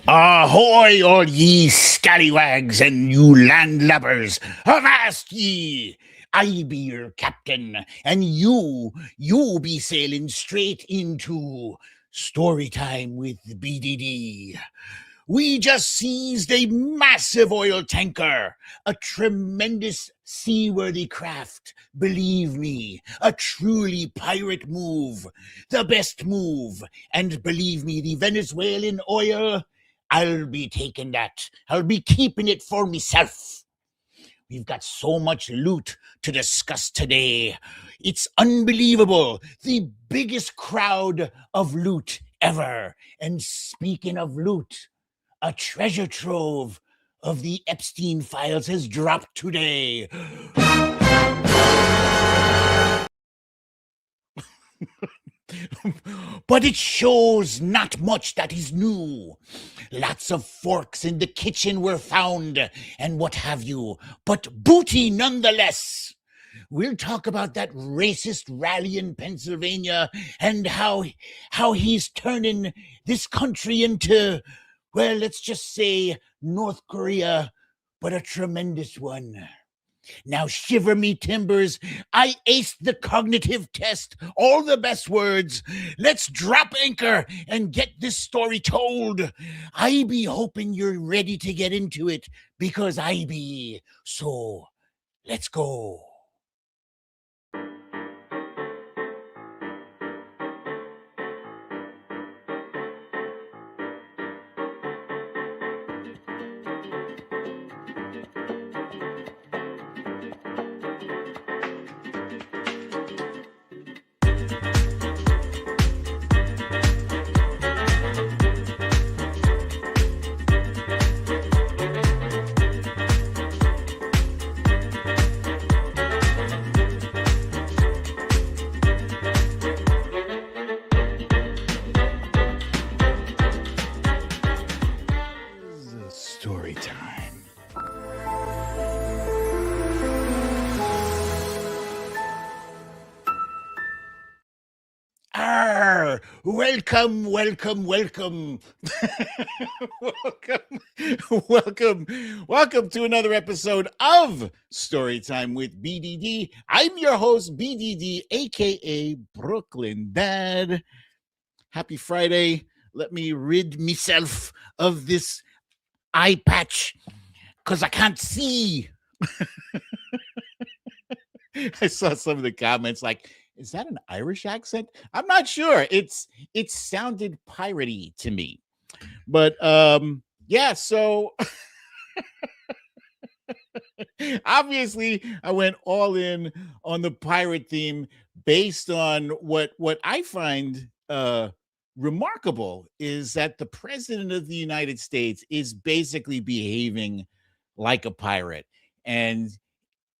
Ahoy, all ye scallywags and you landlubbers! Avast ye! I be your captain, and you be sailing straight into Storytime with BDD. We just seized a massive oil tanker, a tremendous seaworthy craft. Believe me, a truly pirate move, the best move. And believe me, the Venezuelan oil, I'll be taking that. I'll be keeping it for myself. We've got so much loot to discuss today. It's unbelievable. The biggest crowd of loot ever. And speaking of loot, a treasure trove of the Epstein files has dropped today. But it shows not much that is new. Lots of forks in the kitchen were found, and what have you, but booty nonetheless. We'll talk about that racist rally in Pennsylvania and how he's turning this country into, well, let's just say North Korea, but a tremendous one. Now, shiver me timbers, I aced the cognitive test, all the best words. Let's drop anchor and get this story told. I be hoping you're ready to get into it, because I be. So, let's go. Story time. Welcome, welcome, welcome. welcome to another episode of Storytime with BDD. I'm your host, BDD, aka Brooklyn Dad. Happy Friday. Let me rid myself of this eye patch because I can't see. I saw some of the comments like, is that an Irish accent? I'm not sure. It sounded piratey to me. But yeah, so obviously I went all in on the pirate theme based on what I find remarkable is that the president of the United States is basically behaving like a pirate. And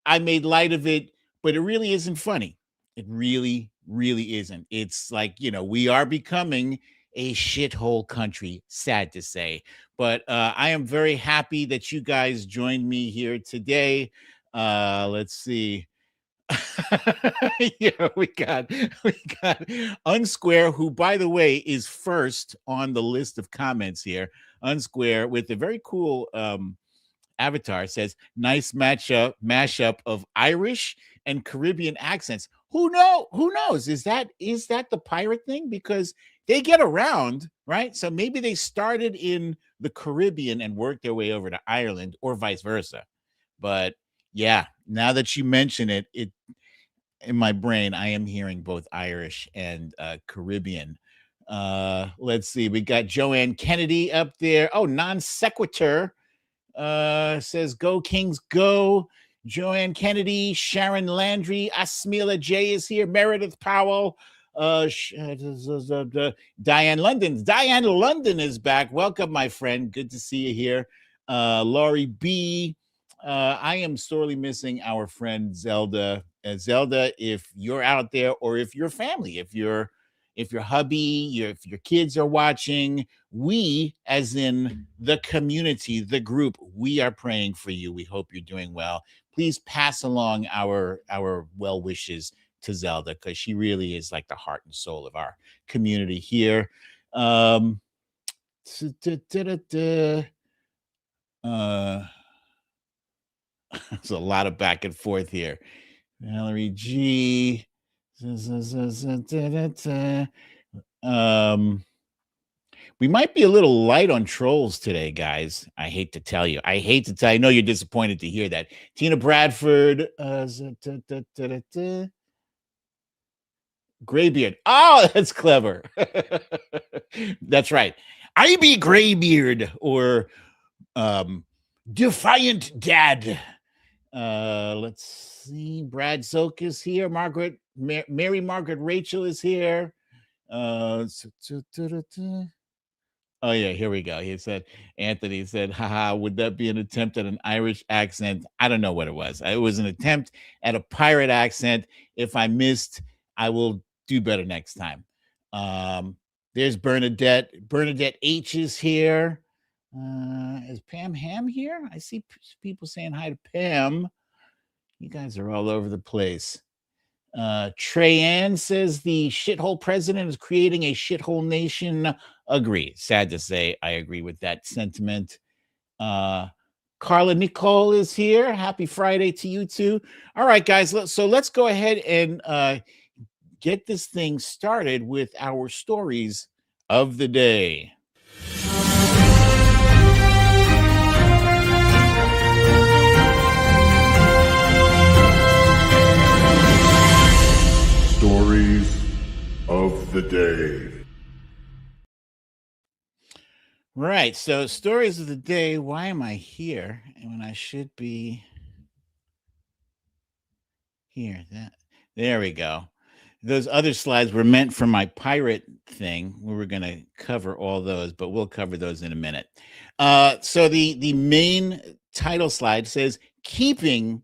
I made light of it, but it really isn't funny. It really, really isn't. It's like, we are becoming a shithole country, sad to say. But I am very happy that you guys joined me here today. Let's see. Yeah, we got Unsquare, who, by the way, is first on the list of comments here. Unsquare with a very cool avatar says, nice mashup of Irish and Caribbean accents. Who knows? Is that the pirate thing? Because they get around, right? So maybe they started in the Caribbean and worked their way over to Ireland, or vice versa. But yeah, now that you mention it in my brain, I am hearing both Irish and Caribbean. Let's see. We got Joanne Kennedy up there. Oh, non sequitur. Says go Kings go. Joanne Kennedy, Sharon Landry, Asmila J is here, Meredith Powell, Diane London. Diane London is back. Welcome, my friend. Good to see you here. Laurie B. I am sorely missing our friend Zelda. Zelda, if you're out there, or if your family, if your hubby, if your kids are watching, we, as in the community, the group, we are praying for you. We hope you're doing well. Please pass along our well wishes to Zelda, because she really is like the heart and soul of our community here. There's a lot of back and forth here. Valerie G. We might be a little light on trolls today, guys. I hate to tell you. I know you're disappointed to hear that. Tina Bradford. Graybeard. Oh, that's clever. That's right. I be Graybeard or Defiant Dad. Let's see. Brad Zoke is here. Mary Margaret Rachel is here. Oh yeah, here we go. He said, Anthony said, haha, would that be an attempt at an Irish accent? I don't know what it was. It was an attempt at a pirate accent. If I missed, I will do better next time. There's Bernadette. Bernadette H is here. Is Pam Ham here? I see people saying hi to Pam. You guys are all over the place. Trey Ann says the shithole president is creating a shithole nation. Agree. Sad to say, I agree with that sentiment. Carla Nicole is here. Happy Friday to you too. All right, guys. So let's go ahead and get this thing started with our stories of the day. Stories of the day. Right. So stories of the day. Why am I here when I should be here? There we go. Those other slides were meant for my pirate thing. We were going to cover all those, but we'll cover those in a minute. So the main title slide says keeping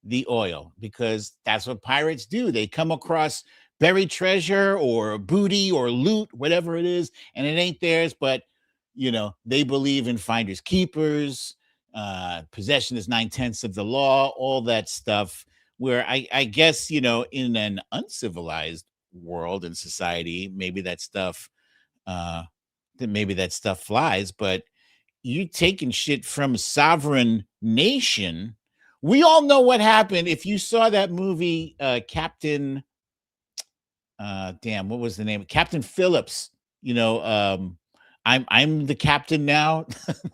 the oil, because that's what pirates do. They come across buried treasure or booty or loot, whatever it is, and it ain't theirs, but they believe in finders keepers. Possession is 9/10 of the law, all that stuff, where I guess, in an uncivilized world and society, maybe that stuff flies, but you taking shit from a sovereign nation. We all know what happened. If you saw that movie, Captain, what was the name? Captain Phillips, I'm the captain now.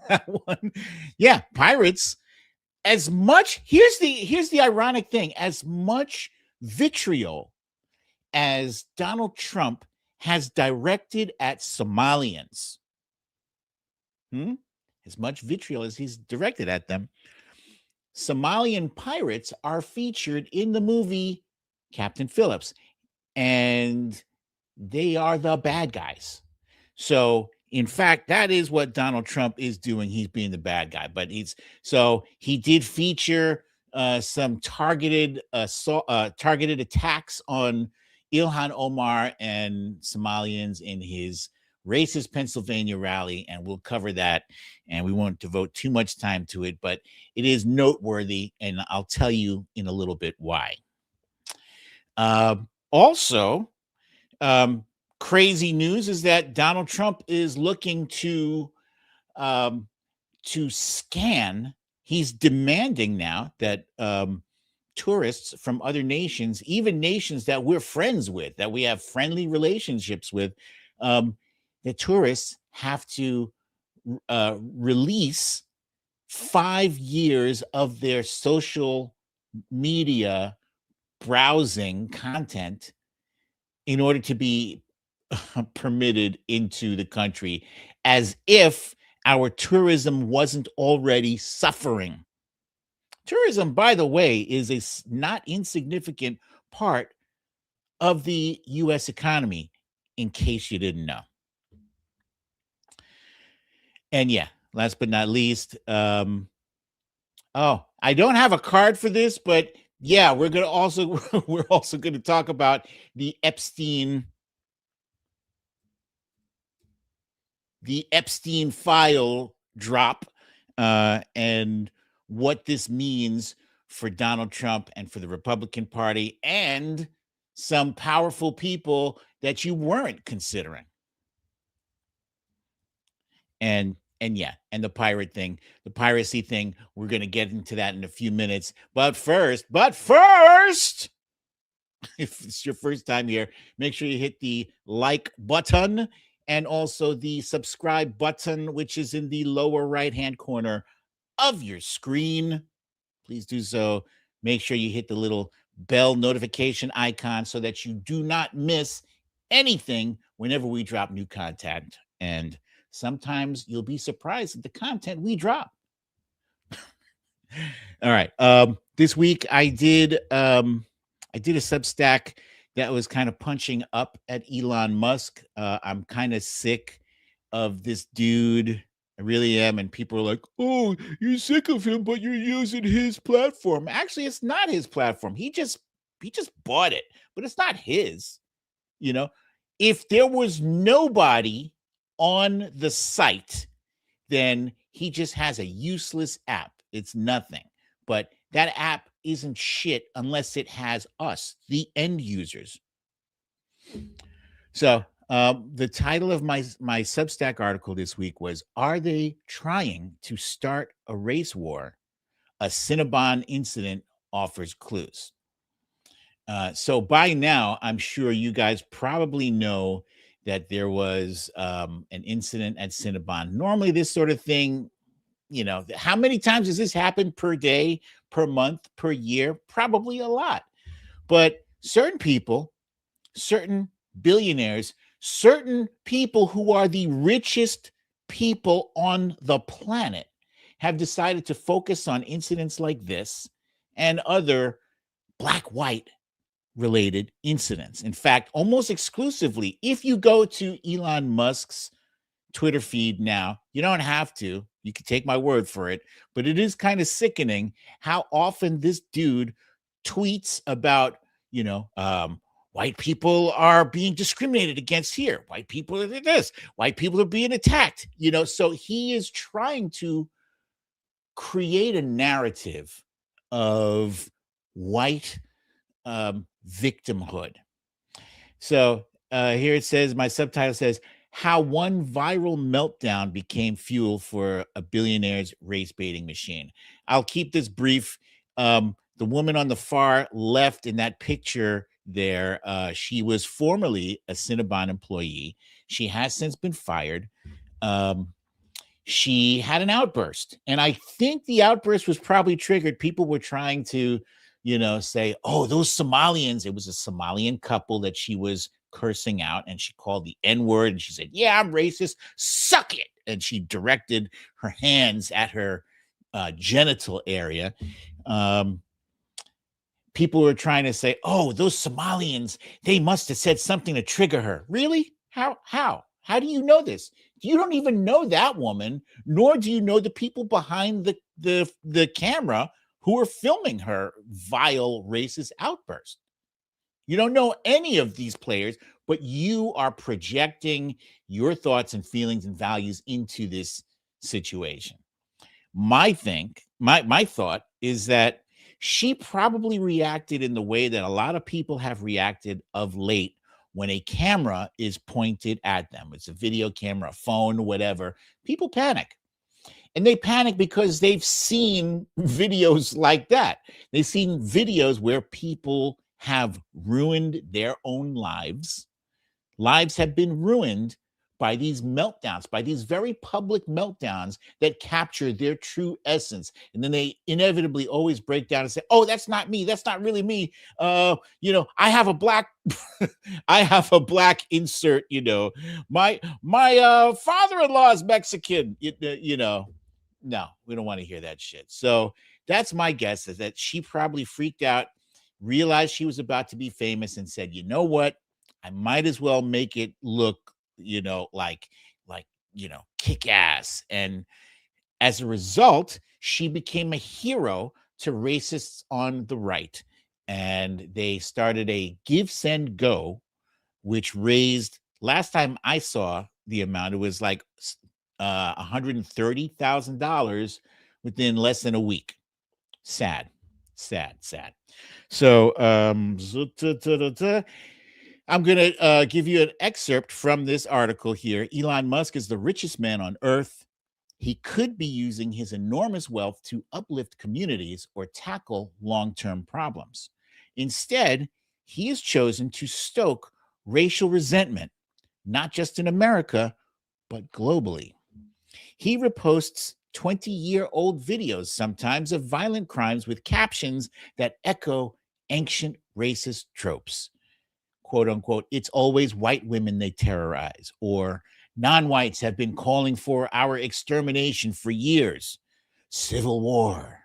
That one. Yeah, pirates. As much, here's the ironic thing, as much vitriol as Donald Trump has directed at Somalians, as much vitriol as he's directed at them, Somalian pirates are featured in the movie Captain Phillips, and they are the bad guys. So in fact, that is what Donald Trump is doing. He's being the bad guy, but he did feature some targeted attacks on Ilhan Omar and Somalians in his racist Pennsylvania rally, and we'll cover that, and we won't devote too much time to it, but it is noteworthy, and I'll tell you in a little bit why. Also, crazy news is that Donald Trump is looking to scan. He's demanding now that tourists from other nations, even nations that we're friends with, that we have friendly relationships with, the tourists have to release 5 years of their social media browsing content in order to be permitted into the country, as if our tourism wasn't already suffering. Tourism, by the way, is a not insignificant part of the U.S. economy, in case you didn't know. And yeah, last but not least, I don't have a card for this, but yeah, we're also going to talk about the Epstein file drop, and what this means for Donald Trump and for the Republican Party and some powerful people that you weren't considering. and yeah, and the piracy thing, we're going to get into that in a few minutes. But first, if it's your first time here, make sure you hit the like button and also the subscribe button, which is in the lower right hand corner of your screen. Please do so. Make sure you hit the little bell notification icon so that you do not miss anything whenever we drop new content. And sometimes you'll be surprised at the content we drop. All right. This week I did a Substack that was kind of punching up at Elon Musk. I'm kind of sick of this dude. I really am. And people are like, "Oh, you're sick of him, but you're using his platform." Actually, it's not his platform. He just bought it, but it's not his. You know, if there was nobody on the site, then he just has a useless app. It's nothing. But that app isn't shit unless it has us, the end users. So the title of my Substack article this week was, "Are they trying to start a race war? A Cinnabon incident offers clues." So by now, I'm sure you guys probably know that there was an incident at Cinnabon. Normally, this sort of thing, how many times does this happen per day, per month, per year? Probably a lot. But certain people, certain billionaires, certain people who are the richest people on the planet have decided to focus on incidents like this and other black-white related incidents. In fact, almost exclusively, if you go to Elon Musk's Twitter feed now, you don't have to. You can take my word for it, but it is kind of sickening how often this dude tweets about, white people are being discriminated against here. White people are this. White people are being attacked. So he is trying to create a narrative of white victimhood. So here it says, my subtitle says, "How one viral meltdown became fuel for a billionaire's race baiting machine." I'll keep this brief. The woman on the far left in that picture there, she was formerly a Cinnabon employee. She has since been fired. She had an outburst, and I think the outburst was probably triggered. People were trying to, say, "Oh, those Somalians." It was a Somalian couple that she was cursing out, and she called the N-word, and she said, "Yeah, I'm racist. Suck it." And she directed her hands at her genital area. People were trying to say, "Oh, those Somalians, they must have said something to trigger her." Really? How do you know this? You don't even know that woman, nor do you know the people behind the camera who are filming her vile racist outburst. You don't know any of these players, but you are projecting your thoughts and feelings and values into this situation. My thought is that she probably reacted in the way that a lot of people have reacted of late when a camera is pointed at them. It's a video camera, a phone, whatever. People panic. And they panic because they've seen videos like that. They've seen videos where people have ruined their own lives. Lives have been ruined by these meltdowns, by these very public meltdowns that capture their true essence. And then they inevitably always break down and say, "Oh, that's not me. That's not really me. I have a black, I have a black insert, my father-in-law is Mexican, No, we don't want to hear that shit." So that's my guess, is that she probably freaked out, realized she was about to be famous, and said, "You know what? I might as well make it look, like kick ass." And as a result, she became a hero to racists on the right. And they started a Give, Send, Go, which raised, last time I saw the amount, it was like $130,000 within less than a week. Sad. So I'm going to give you an excerpt from this article here. Elon Musk is the richest man on earth. He could be using his enormous wealth to uplift communities or tackle long-term problems. Instead, he has chosen to stoke racial resentment, not just in America, but globally. He reposts 20-year-old videos sometimes of violent crimes with captions that echo ancient racist tropes. Quote unquote, it's always white women they terrorize, or non-whites have been calling for our extermination for years. Civil war.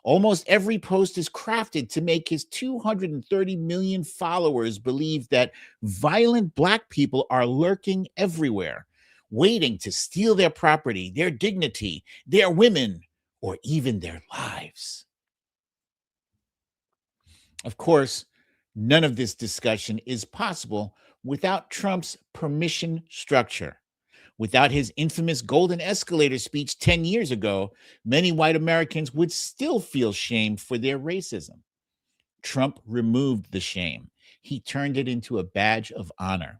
Almost every post is crafted to make his 230 million followers believe that violent Black people are lurking everywhere, waiting to steal their property, their dignity, their women, or even their lives. Of course, none of this discussion is possible without Trump's permission structure. Without his infamous golden escalator speech 10 years ago, many white Americans would still feel shame for their racism. Trump removed the shame. He turned it into a badge of honor.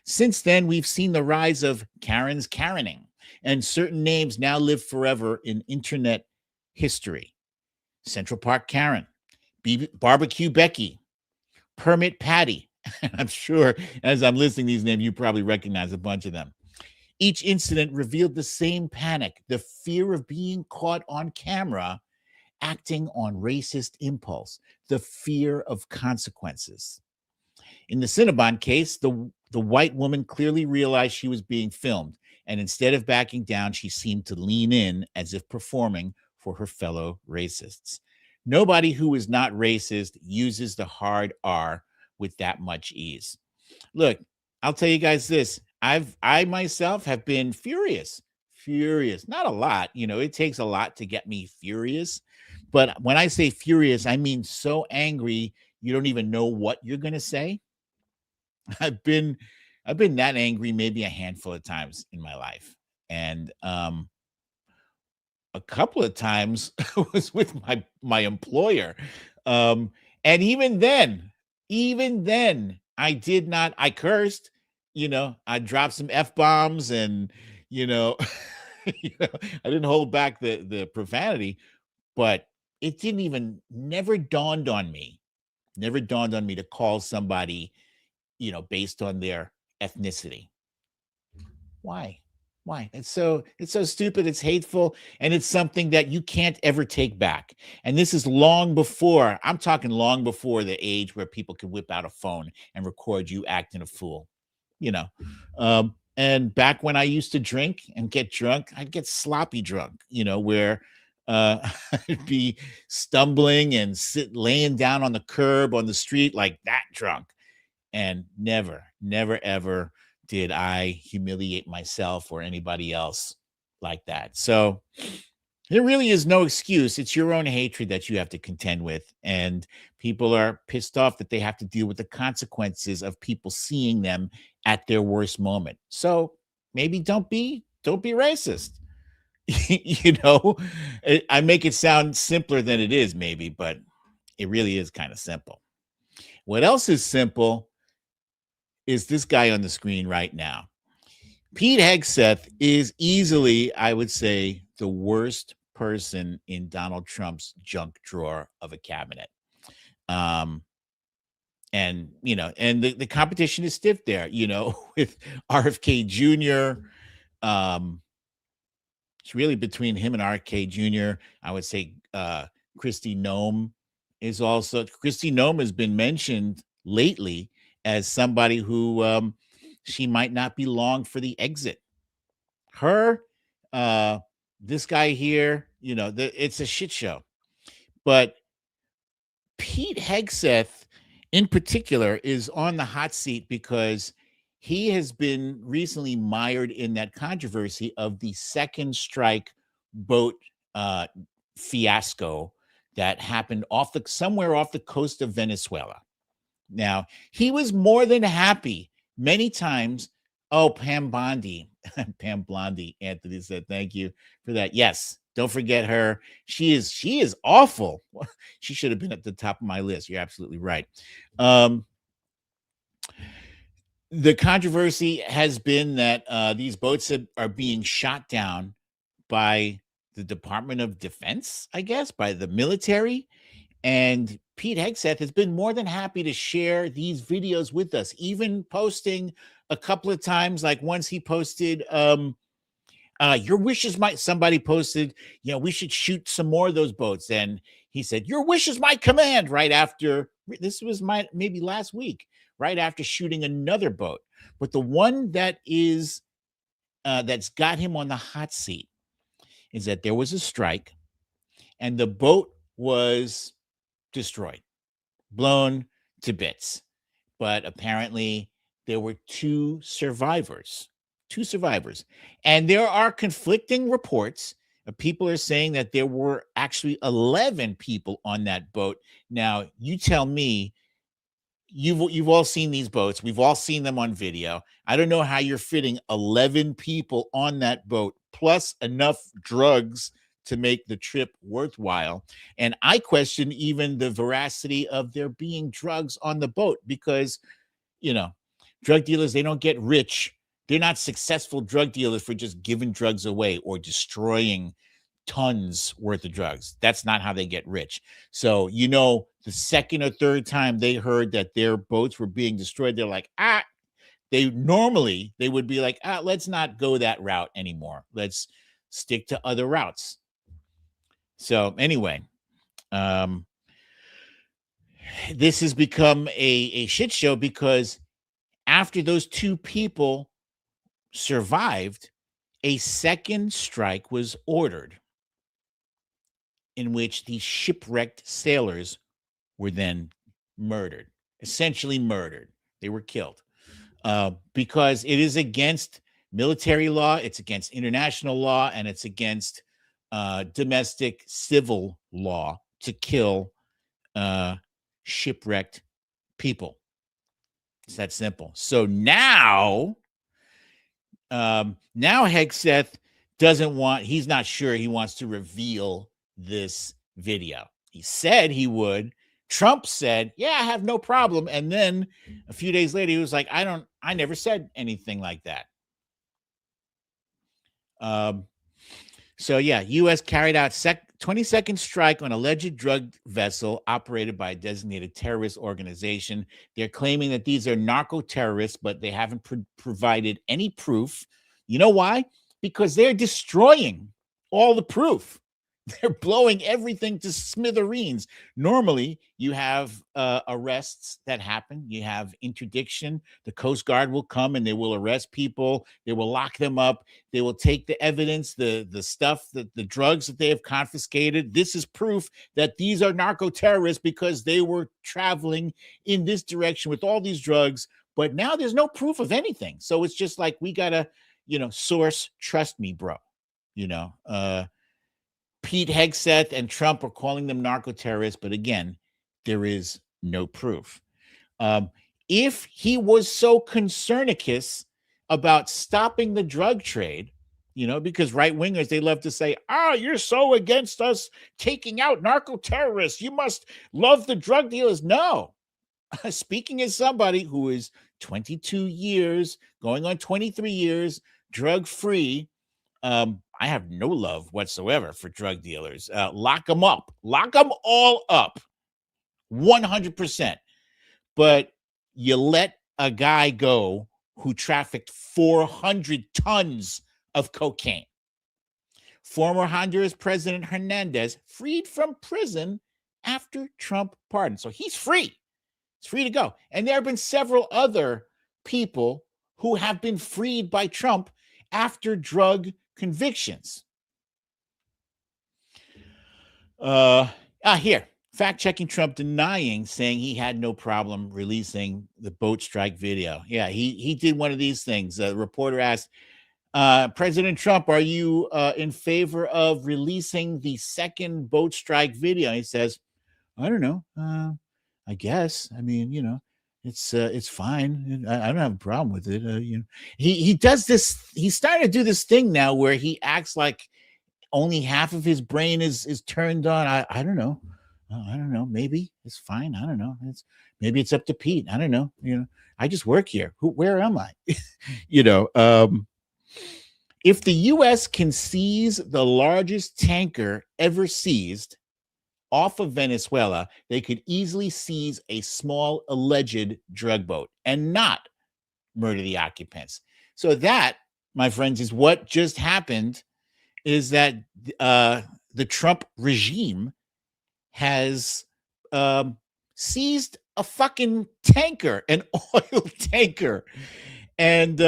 Since then, we've seen the rise of Karen's Karening, and certain names now live forever in internet history. Central Park Karen, Barbecue Becky, Permit Patty. I'm sure as I'm listing these names, you probably recognize a bunch of them. Each incident revealed the same panic, the fear of being caught on camera, acting on racist impulse, the fear of consequences. In the Cinnabon case, the white woman clearly realized she was being filmed, and instead of backing down, she seemed to lean in as if performing for her fellow racists. Nobody who is not racist uses the hard R with that much ease. Look, I'll tell you guys this. I myself have been furious. Not a lot. It takes a lot to get me furious. But when I say furious, I mean so angry you don't even know what you're going to say. I've been that angry maybe a handful of times in my life. And a couple of times was with my employer. And even then, I cursed, I dropped some F-bombs and, I didn't hold back the profanity, but it never dawned on me to call somebody, based on their ethnicity. Why? It's so stupid, it's hateful, and it's something that you can't ever take back. And this is I'm talking long before the age where people can whip out a phone and record you acting a fool, and back when I used to drink and get drunk, I'd get sloppy drunk, where I'd be stumbling and laying down on the curb on the street like that drunk. And never ever did I humiliate myself or anybody else like that. So there really is no excuse. It's your own hatred that you have to contend with. And people are pissed off that they have to deal with the consequences of people seeing them at their worst moment. So maybe don't be racist. I make it sound simpler than it is, maybe, but it really is kind of simple. What else is simple is this guy on the screen right now. Pete Hegseth is easily, I would say, the worst person in Donald Trump's junk drawer of a cabinet. And the competition is stiff there, with RFK Jr. It's really between him and RFK Jr. I would say Kristi Noem has been mentioned lately as somebody who she might not be long for the exit. This guy here, it's a shit show. But Pete Hegseth in particular is on the hot seat because he has been recently mired in that controversy of the second strike boat fiasco that happened somewhere off the coast of Venezuela. Now, he was more than happy many times. Oh, Pam Bondi, Anthony said, thank you for that. Yes, don't forget her. She is awful. She should have been at the top of my list. You're absolutely right. The controversy has been that these boats are being shot down by the Department of Defense, I guess, by the military. And Pete Hegseth has been more than happy to share these videos with us, even posting a couple of times. Like once he posted, your wishes might, somebody posted, we should shoot some more of those boats. And he said, your wish is my command, right after, this was maybe last week, right after shooting another boat. But the one that is, that's got him on the hot seat is that there was a strike and the boat was destroyed, blown to bits. But apparently there were two survivors. And there are conflicting reports. People are saying that there were actually 11 people on that boat. Now, you tell me, you've all seen these boats. We've all seen them on video. I don't know how you're fitting 11 people on that boat, plus enough drugs to make the trip worthwhile. And I question even the veracity of there being drugs on the boat because, drug dealers, they don't get rich. They're not successful drug dealers for just giving drugs away or destroying tons worth of drugs. That's not how they get rich. So, the second or third time they heard that their boats were being destroyed, they're like, they would be like, let's not go that route anymore. Let's stick to other routes. So anyway, this has become a shit show because after those two people survived, a second strike was ordered in which the shipwrecked sailors were then murdered, essentially murdered. They were killed because it is against military law, it's against international law, and it's against domestic civil law to kill shipwrecked people. It's that simple. So now Hegseth he's not sure he wants to reveal this video. He said he would. Trump said, yeah, I have no problem. And then a few days later, he was like, I never said anything like that. So yeah, U.S. carried out 22nd strike on alleged drug vessel operated by a designated terrorist organization. They're claiming that these are narco terrorists, but they haven't provided any proof. You know why? Because they're destroying all the proof. They're blowing everything to smithereens. Normally, you have arrests that happen. You have interdiction. The Coast Guard will come and they will arrest people. They will lock them up. They will take the evidence, the stuff, the drugs that they have confiscated. This is proof that these are narco terrorists because they were traveling in this direction with all these drugs. But now there's no proof of anything. So it's just like, we got to, source, trust me, bro. Pete Hegseth and Trump are calling them narco terrorists, but again, there is no proof. If he was so concernicus about stopping the drug trade, because right wingers, they love to say, you're so against us taking out narco terrorists. You must love the drug dealers. No. Speaking as somebody who is 22 years, going on 23 years, drug free, I have no love whatsoever for drug dealers. Lock them up. Lock them all up. 100%. But you let a guy go who trafficked 400 tons of cocaine. Former Honduras President Hernandez freed from prison after Trump pardon. So he's free. He's free to go. And there have been several other people who have been freed by Trump after drug convictions. Here, fact-checking Trump saying he had no problem releasing the boat strike video. Yeah, he did one of these things. A reporter asked, President Trump, are you in favor of releasing the second boat strike video? He says, I don't know. I guess. I mean, it's fine. I don't have a problem with it. He does this. He's starting to do this thing now where he acts like only half of his brain is turned on. I don't know. I don't know. Maybe it's fine. I don't know. Maybe it's up to Pete. I don't know. I just work here. Where am I? you know, um, if the U.S. can seize the largest tanker ever seized off of Venezuela, they could easily seize a small alleged drug boat and not murder the occupants. So that, my friends, is what just happened. Is that the Trump regime has seized a fucking tanker, an oil tanker. And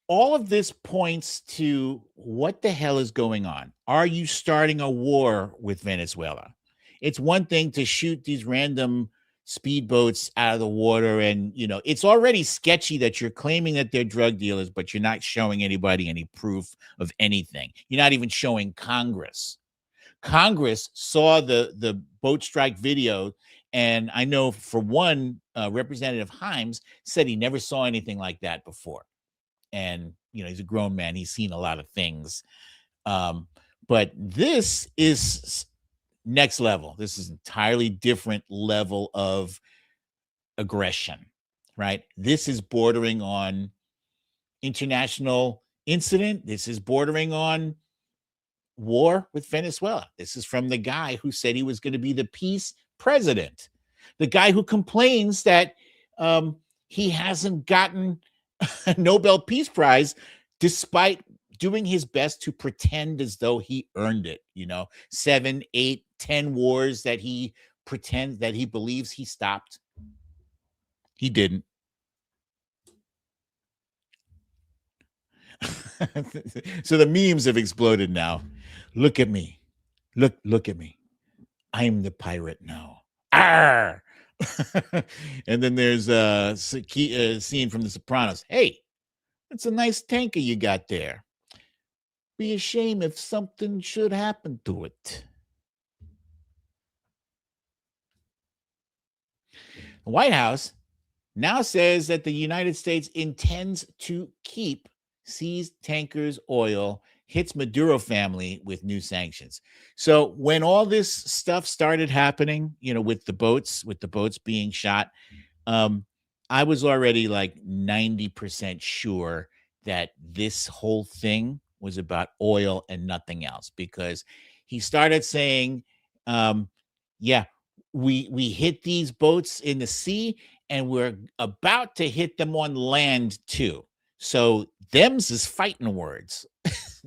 all of this points to what the hell is going on. Are you starting a war with Venezuela? It's one thing to shoot these random speedboats out of the water, and it's already sketchy that you're claiming that they're drug dealers, but you're not showing anybody any proof of anything. You're not even showing Congress. Congress saw the boat strike video, and I know for one, Representative Himes said he never saw anything like that before. And he's a grown man; he's seen a lot of things. But this is next level. This is entirely different level of aggression, right? This is bordering on international incident. This is bordering on war with Venezuela. This is from the guy who said he was going to be the peace president, the guy who complains that he hasn't gotten a Nobel Peace Prize despite doing his best to pretend as though he earned it. 7, 8, 10 wars that he pretends that he believes he stopped. He didn't. So the memes have exploded now. Look at me. Look at me. I'm the pirate now. Arr! And then there's a scene from The Sopranos. Hey, that's a nice tanker you got there. Be a shame if something should happen to it. The White House now says that the United States intends to keep seized tankers' oil, hits Maduro family with new sanctions. So when all this stuff started happening, with the boats being shot, I was already like 90% sure that this whole thing was about oil and nothing else, because he started saying, yeah, we hit these boats in the sea and we're about to hit them on land too. So them's is fighting words.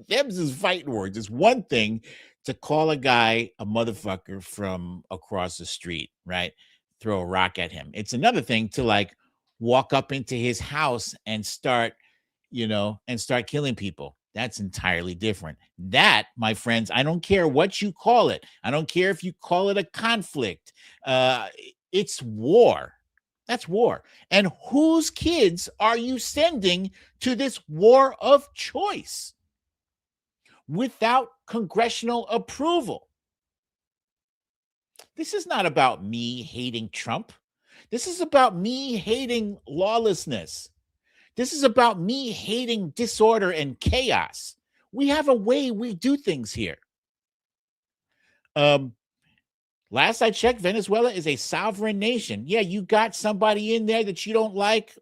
Them's is fighting words. It's one thing to call a guy a motherfucker from across the street, right? Throw a rock at him. It's another thing to like walk up into his house and start killing people. That's entirely different. That, my friends, I don't care what you call it. I don't care if you call it a conflict. It's war. That's war. And whose kids are you sending to this war of choice without congressional approval? This is not about me hating Trump. This is about me hating lawlessness. This is about me hating disorder and chaos. We have a way we do things here. Last I checked, Venezuela is a sovereign nation. Yeah, you got somebody in there that you don't like,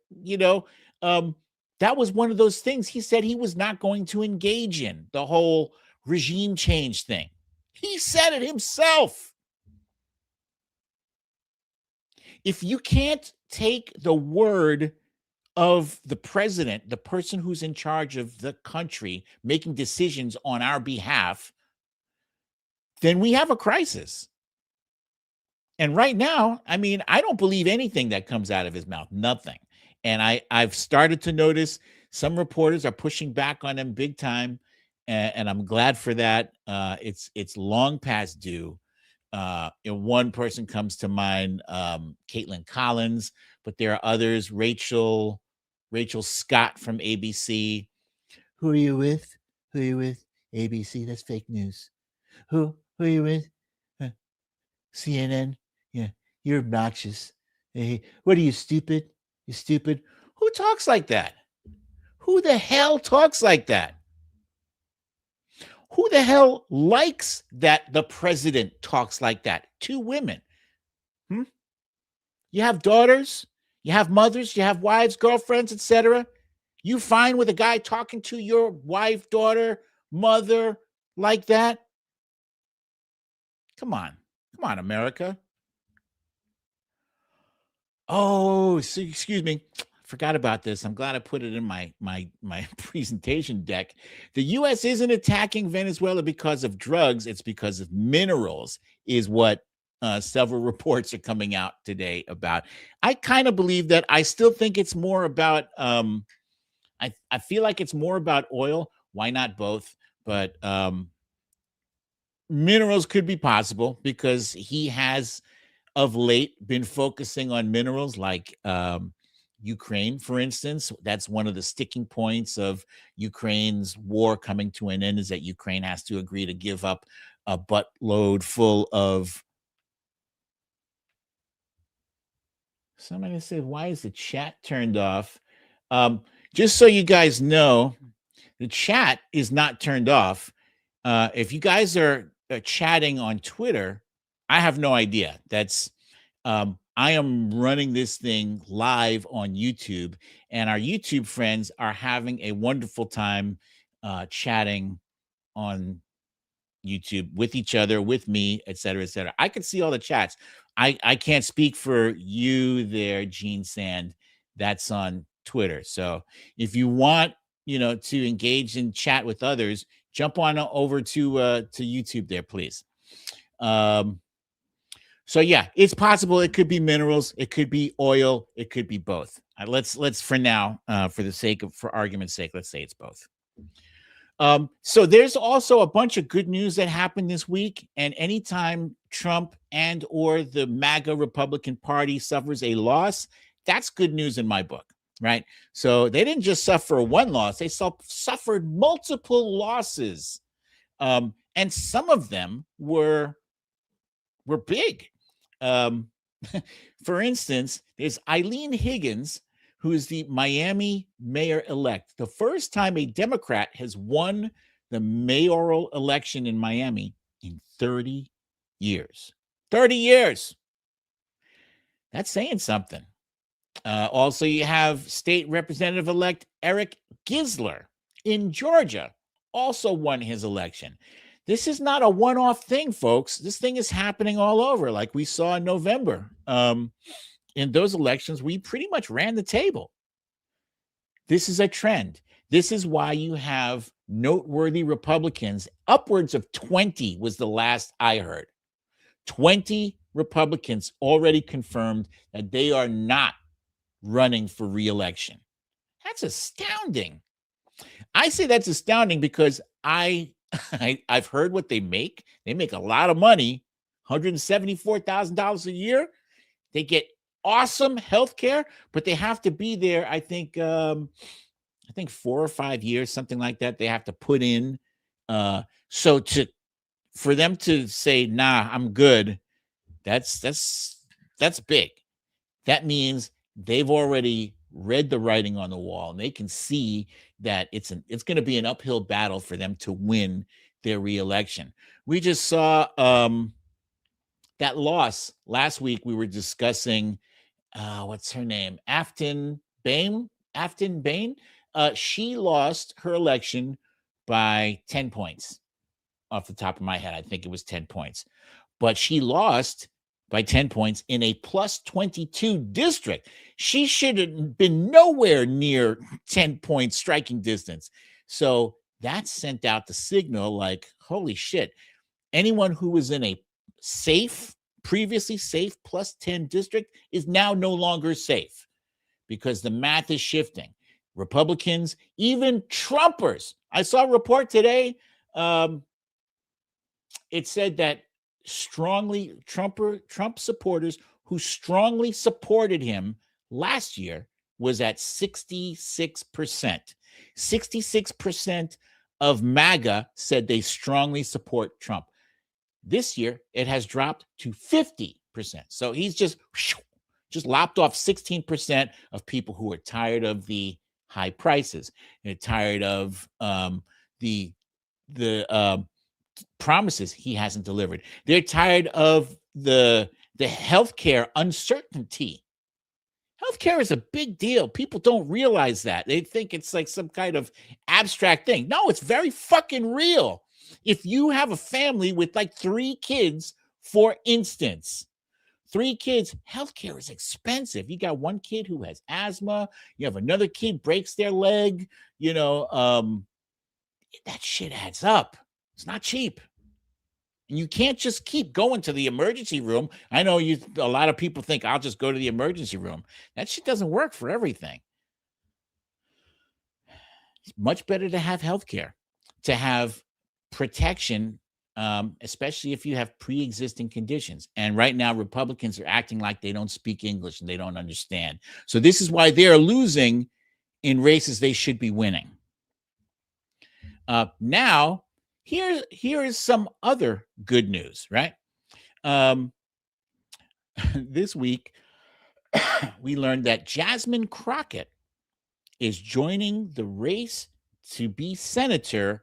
that was one of those things he said he was not going to engage in, the whole regime change thing. He said it himself. If you can't take the word of the president, the person who's in charge of the country, making decisions on our behalf, then we have a crisis. And right now, I mean, I don't believe anything that comes out of his mouth, nothing. And I've started to notice some reporters are pushing back on him big time, and I'm glad for that. It's long past due. And one person comes to mind, Caitlin Collins, but there are others. Rachel Scott from ABC. Who are you with? Who are you with? ABC. That's fake news. Who are you with? CNN. Yeah, you're obnoxious. Hey, what are you, stupid? You stupid. Who talks like that? Who the hell talks like that? Who the hell likes that the president talks like that to women? You have daughters, you have mothers, you have wives, girlfriends, etc. You fine with a guy talking to your wife, daughter, mother like that? Come on, America. Oh, so, excuse me. Forgot about this. I'm glad I put it in my presentation deck. The U.S. isn't attacking Venezuela because of drugs. It's because of minerals, is what several reports are coming out today about. I kind of believe that. I still think it's more about, I feel like it's more about oil. Why not both? But minerals could be possible because he has of late been focusing on minerals like Ukraine, for instance. That's one of the sticking points of Ukraine's war coming to an end, is that Ukraine has to agree to give up a buttload full of. Somebody said, why is the chat turned off? Just so you guys know, the chat is not turned off. If you guys are chatting on Twitter, I have no idea. That's I am running this thing live on YouTube, and our YouTube friends are having a wonderful time chatting on YouTube with each other, with me, et cetera, et cetera. I can see all the chats. I can't speak for you there, Gene Sand. That's on Twitter. So if you want, to engage in chat with others, jump on over to YouTube there, please. So yeah, it's possible. It could be minerals, it could be oil, it could be both. Let's for now, for argument's sake, let's say it's both. So there's also a bunch of good news that happened this week, and anytime Trump and or the MAGA Republican Party suffers a loss, that's good news in my book, right? So they didn't just suffer one loss; they suffered multiple losses, and some of them were big. For instance, there's Eileen Higgins, who is the Miami mayor-elect. The first time a Democrat has won the mayoral election in Miami in 30 years. 30 years. That's saying something. Also, you have state representative-elect Eric Gisler in Georgia, also won his election. This is not a one-off thing, folks. This thing is happening all over, like we saw in November. In those elections, we pretty much ran the table. This is a trend. This is why you have noteworthy Republicans. Upwards of 20 was the last I heard. 20 Republicans already confirmed that they are not running for re-election. That's astounding. I say that's astounding because I've heard what they make. They make a lot of money, $174,000 a year. They get awesome health care, but they have to be there, I think 4 or 5 years, something like that. They have to put in. For them to say, nah, I'm good, that's big. That means they've already read the writing on the wall, and they can see that it's going to be an uphill battle for them to win their reelection. We just saw that loss last week. We were discussing what's her name, Afton Bain. She lost her election by 10 points. Off the top of my head, I think it was 10 points, but she lost by 10 points in a plus 22 district. She should have been nowhere near 10 points striking distance. So that sent out the signal like, holy shit, anyone who was in a previously safe plus 10 district is now no longer safe because the math is shifting. Republicans, even Trumpers. I saw a report today. It said that Trump supporters who strongly supported him last year was at 66%. 66% of MAGA said they strongly support Trump. This year, it has dropped to 50%. So he's just lopped off 16% of people who are tired of the high prices. They're tired of the promises he hasn't delivered. They're tired of the healthcare uncertainty. Healthcare is a big deal. People don't realize that. They think it's like some kind of abstract thing. No, it's very fucking real. If you have a family with like 3 kids, for instance, 3 kids, healthcare is expensive. You got one kid who has asthma. You have another kid breaks their leg. That shit adds up. It's not cheap. And you can't just keep going to the emergency room. I know a lot of people think I'll just go to the emergency room. That shit doesn't work for everything. It's much better to have healthcare, to have protection, especially if you have pre-existing conditions. And right now, Republicans are acting like they don't speak English and they don't understand. So this is why they're losing in races they should be winning. Now, here is some other good news, right? This week, we learned that Jasmine Crockett is joining the race to be senator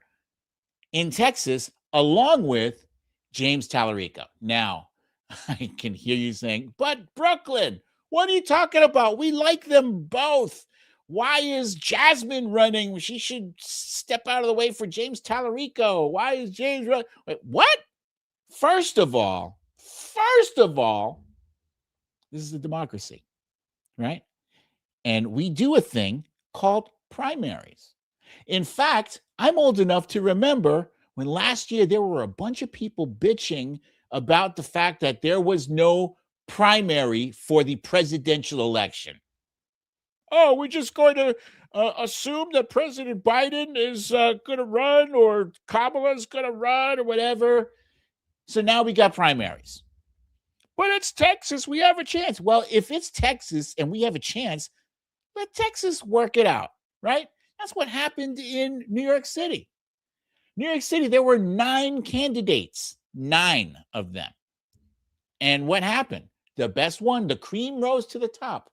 in Texas, along with James Tallarico. Now, I can hear you saying, but Brooklyn, what are you talking about? We like them both. Why is Jasmine running? She should step out of the way for James Tallarico. Why is James running? Wait, what? First of all, this is a democracy, right? And we do a thing called primaries. In fact, I'm old enough to remember when last year there were a bunch of people bitching about the fact that there was no primary for the presidential election. Oh, we're just going to assume that President Biden is going to run, or Kamala's going to run, or whatever. So now we got primaries. But it's Texas. We have a chance. Well, if it's Texas and we have a chance, let Texas work it out, right? That's what happened in New York City. New York City, there were 9 candidates, 9 of them. And what happened? The best one, the cream rose to the top.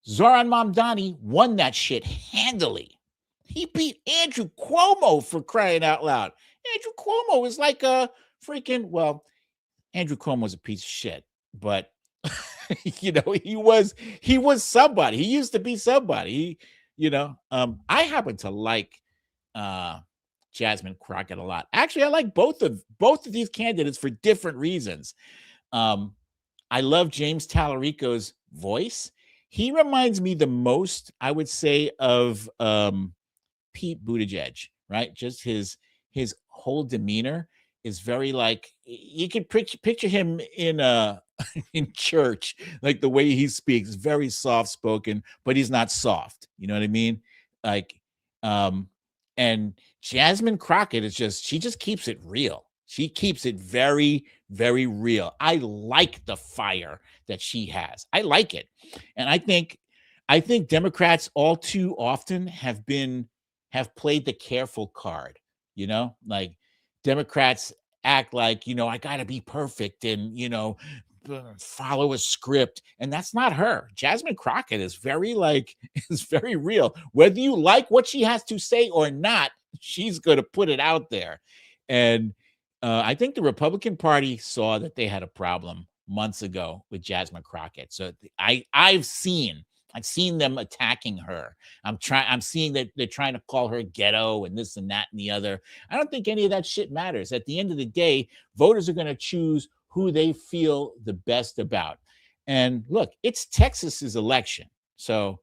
Zoran Mamdani won that shit handily. He beat Andrew Cuomo, for crying out loud. Andrew Cuomo is like a freaking, well, Andrew Cuomo's a piece of shit, but he was somebody. He used to be somebody. I happen to like Jasmine Crockett a lot. Actually, I like both of these candidates for different reasons. I love James Tallarico's voice. He reminds me the most, I would say, of Pete Buttigieg, right? Just his whole demeanor is very like, you could picture him in in church, like the way he speaks, very soft spoken, but he's not soft. You know what I mean? Like, and Jasmine Crockett she just keeps it real. She keeps it very, very real. I like the fire that she has. I like it. And I think Democrats all too often have played the careful card, like Democrats act like, I got to be perfect and, follow a script. And that's not her. Jasmine Crockett is very real. Whether you like what she has to say or not, she's going to put it out there. And I think the Republican Party saw that they had a problem months ago with Jasmine Crockett. So I've seen them attacking her. I'm seeing that they're trying to call her ghetto and this and that and the other. I don't think any of that shit matters. At the end of the day, voters are going to choose who they feel the best about. And look, it's Texas's election. So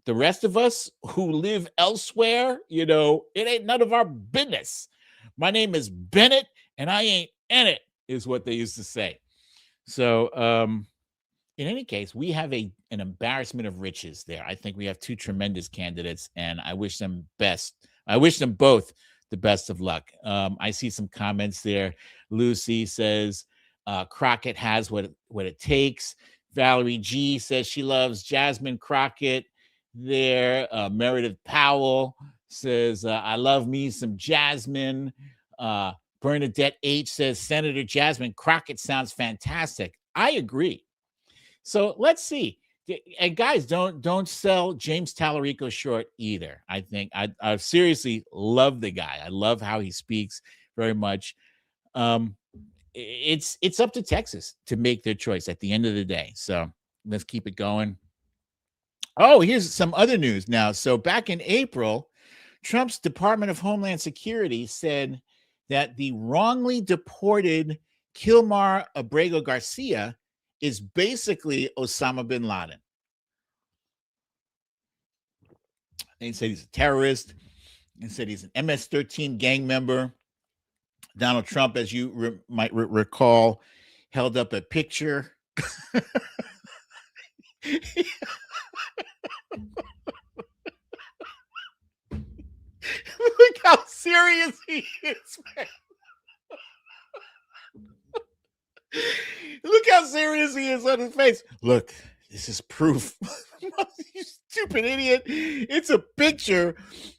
the rest of us who live elsewhere, it ain't none of our business. My name is Bennett and I ain't in it, is what they used to say. So in any case, we have an embarrassment of riches there. I think we have 2 tremendous candidates, and I wish them best. I wish them both the best of luck. I see some comments there. Lucy says Crockett has what it takes. Valerie G says she loves Jasmine Crockett there. Meredith Powell says, I love me some Jasmine. Bernadette H says, Senator Jasmine Crockett sounds fantastic. I agree. So let's see. And guys, don't sell James Tallarico short either. I think I seriously love the guy. I love how he speaks very much. It's up to Texas to make their choice at the end of the day. So let's keep it going. Oh, here's some other news now. So back in April, Trump's Department of Homeland Security said that the wrongly deported Kilmar Abrego Garcia is basically Osama bin Laden. They said he's a terrorist. They said he's an MS-13 gang member. Donald Trump, as you might recall, held up a picture. Look how serious he is, man. Look how serious he is on his face. Look, this is proof. You stupid idiot. It's a picture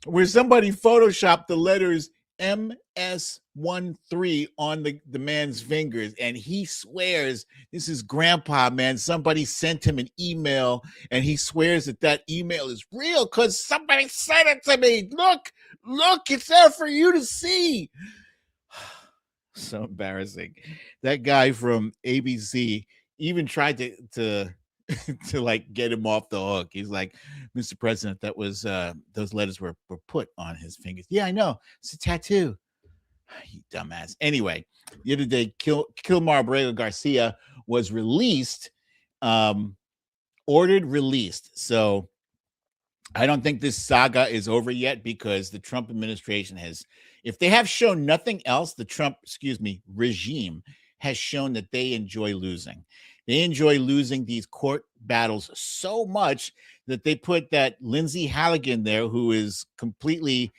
where somebody photoshopped the letters MS13 on the man's fingers, and he swears this is grandpa, man. Somebody sent him an email, and he swears that email is real because somebody sent it to me. Look, it's there for you to see. So embarrassing. That guy from ABC even tried to like get him off the hook. He's like, Mr. President, that was those letters were put on his fingers. Yeah, I know. It's a tattoo. You dumbass. Anyway, the other day, Kilmar Abrego Garcia was released, ordered released. So I don't think this saga is over yet because the Trump administration has, if they have shown nothing else, the Trump, regime has shown that they enjoy losing. They enjoy losing these court battles so much that they put that Lindsay Halligan there, who is completely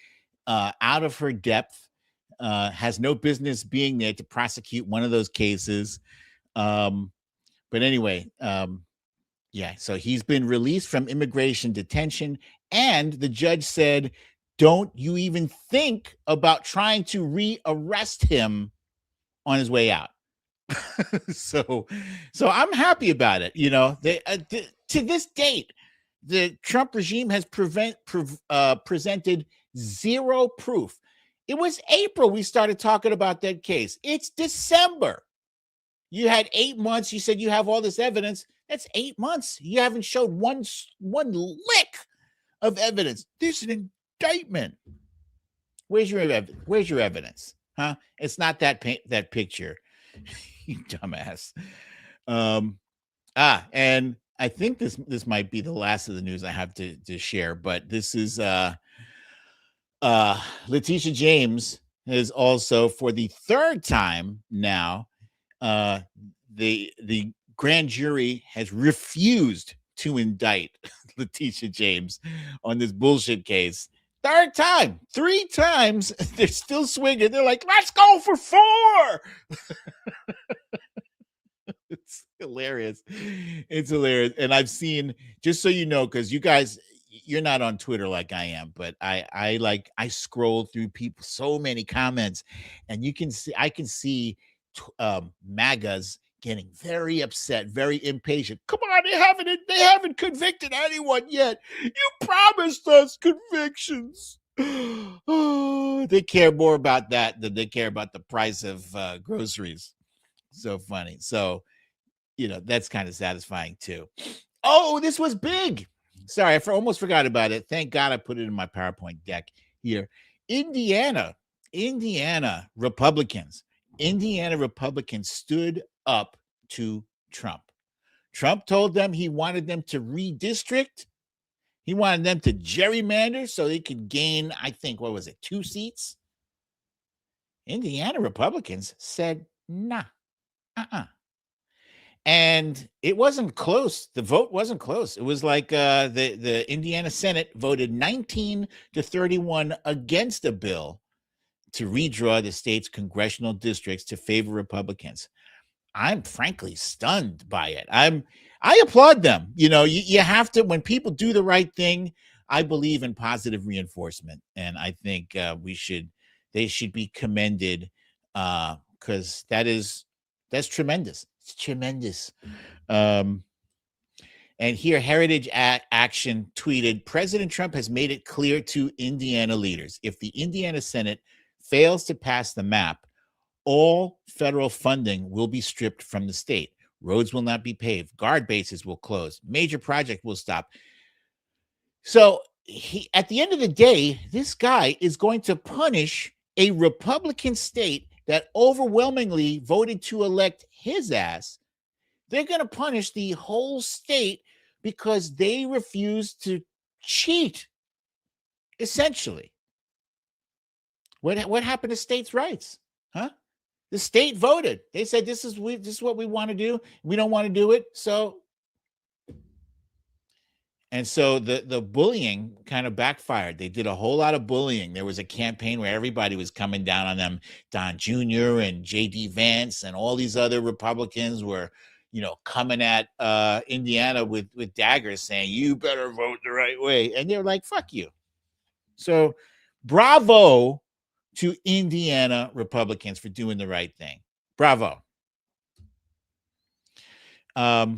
out of her depth, has no business being there to prosecute one of those cases. But anyway, yeah, so he's been released from immigration detention, and the judge said, don't you even think about trying to re-arrest him on his way out. So I'm happy about it. You know, they to this date, the Trump regime has presented zero proof. It was April we started talking about that case. It's December. You had 8 months. You said you have all this evidence. That's 8 months. You haven't showed one lick of evidence. There's an indictment. Where's your evidence? Huh? It's not that picture. You dumbass. And I think this might be the last of the news I have to share, but this is Letitia James has also, for the third time now, the grand jury has refused to indict Letitia James on this bullshit case. Third time, 3 times, they're still swinging. They're like, let's go for 4. It's hilarious. It's hilarious. And I've seen, just so you know, because you guys, you're not on Twitter like I am, but I scroll through people, so many comments, and I can see MAGAs getting very upset, very impatient. Come on, they haven't convicted anyone yet. You promised us convictions. Oh, they care more about that than they care about the price of groceries. So funny. So, you know, that's kind of satisfying too. Oh, this was big. Sorry, I almost forgot about it. Thank God I put it in my PowerPoint deck here. Indiana Republicans stood up to Trump. Trump told them he wanted them to redistrict. He wanted them to gerrymander so they could gain, I think, 2 seats? Indiana Republicans said, nah, And it wasn't close. The vote wasn't close. It was like the Indiana Senate voted 19-31 against a bill to redraw the state's congressional districts to favor Republicans. I'm frankly stunned by it. I applaud them. You know, you have to, when people do the right thing, I believe in positive reinforcement. And I think they should be commended because that's tremendous. It's tremendous. And here, Heritage Action tweeted, President Trump has made it clear to Indiana leaders, if the Indiana Senate fails to pass the map, all federal funding will be stripped from the state. Roads will not be paved. Guard bases will close. Major project will stop. So at the end of the day, this guy is going to punish a Republican state that overwhelmingly voted to elect his ass. They're going to punish the whole state because they refuse to cheat, essentially. What happened to states' rights? Huh? The state voted. They said, this is what we want to do. We don't want to do it. So the bullying kind of backfired. They did a whole lot of bullying. There was a campaign where everybody was coming down on them. Don Jr. and J.D. Vance and all these other Republicans were, coming at Indiana with daggers saying, you better vote the right way. And they're like, fuck you. So bravo to Indiana Republicans for doing the right thing. Bravo. Oh,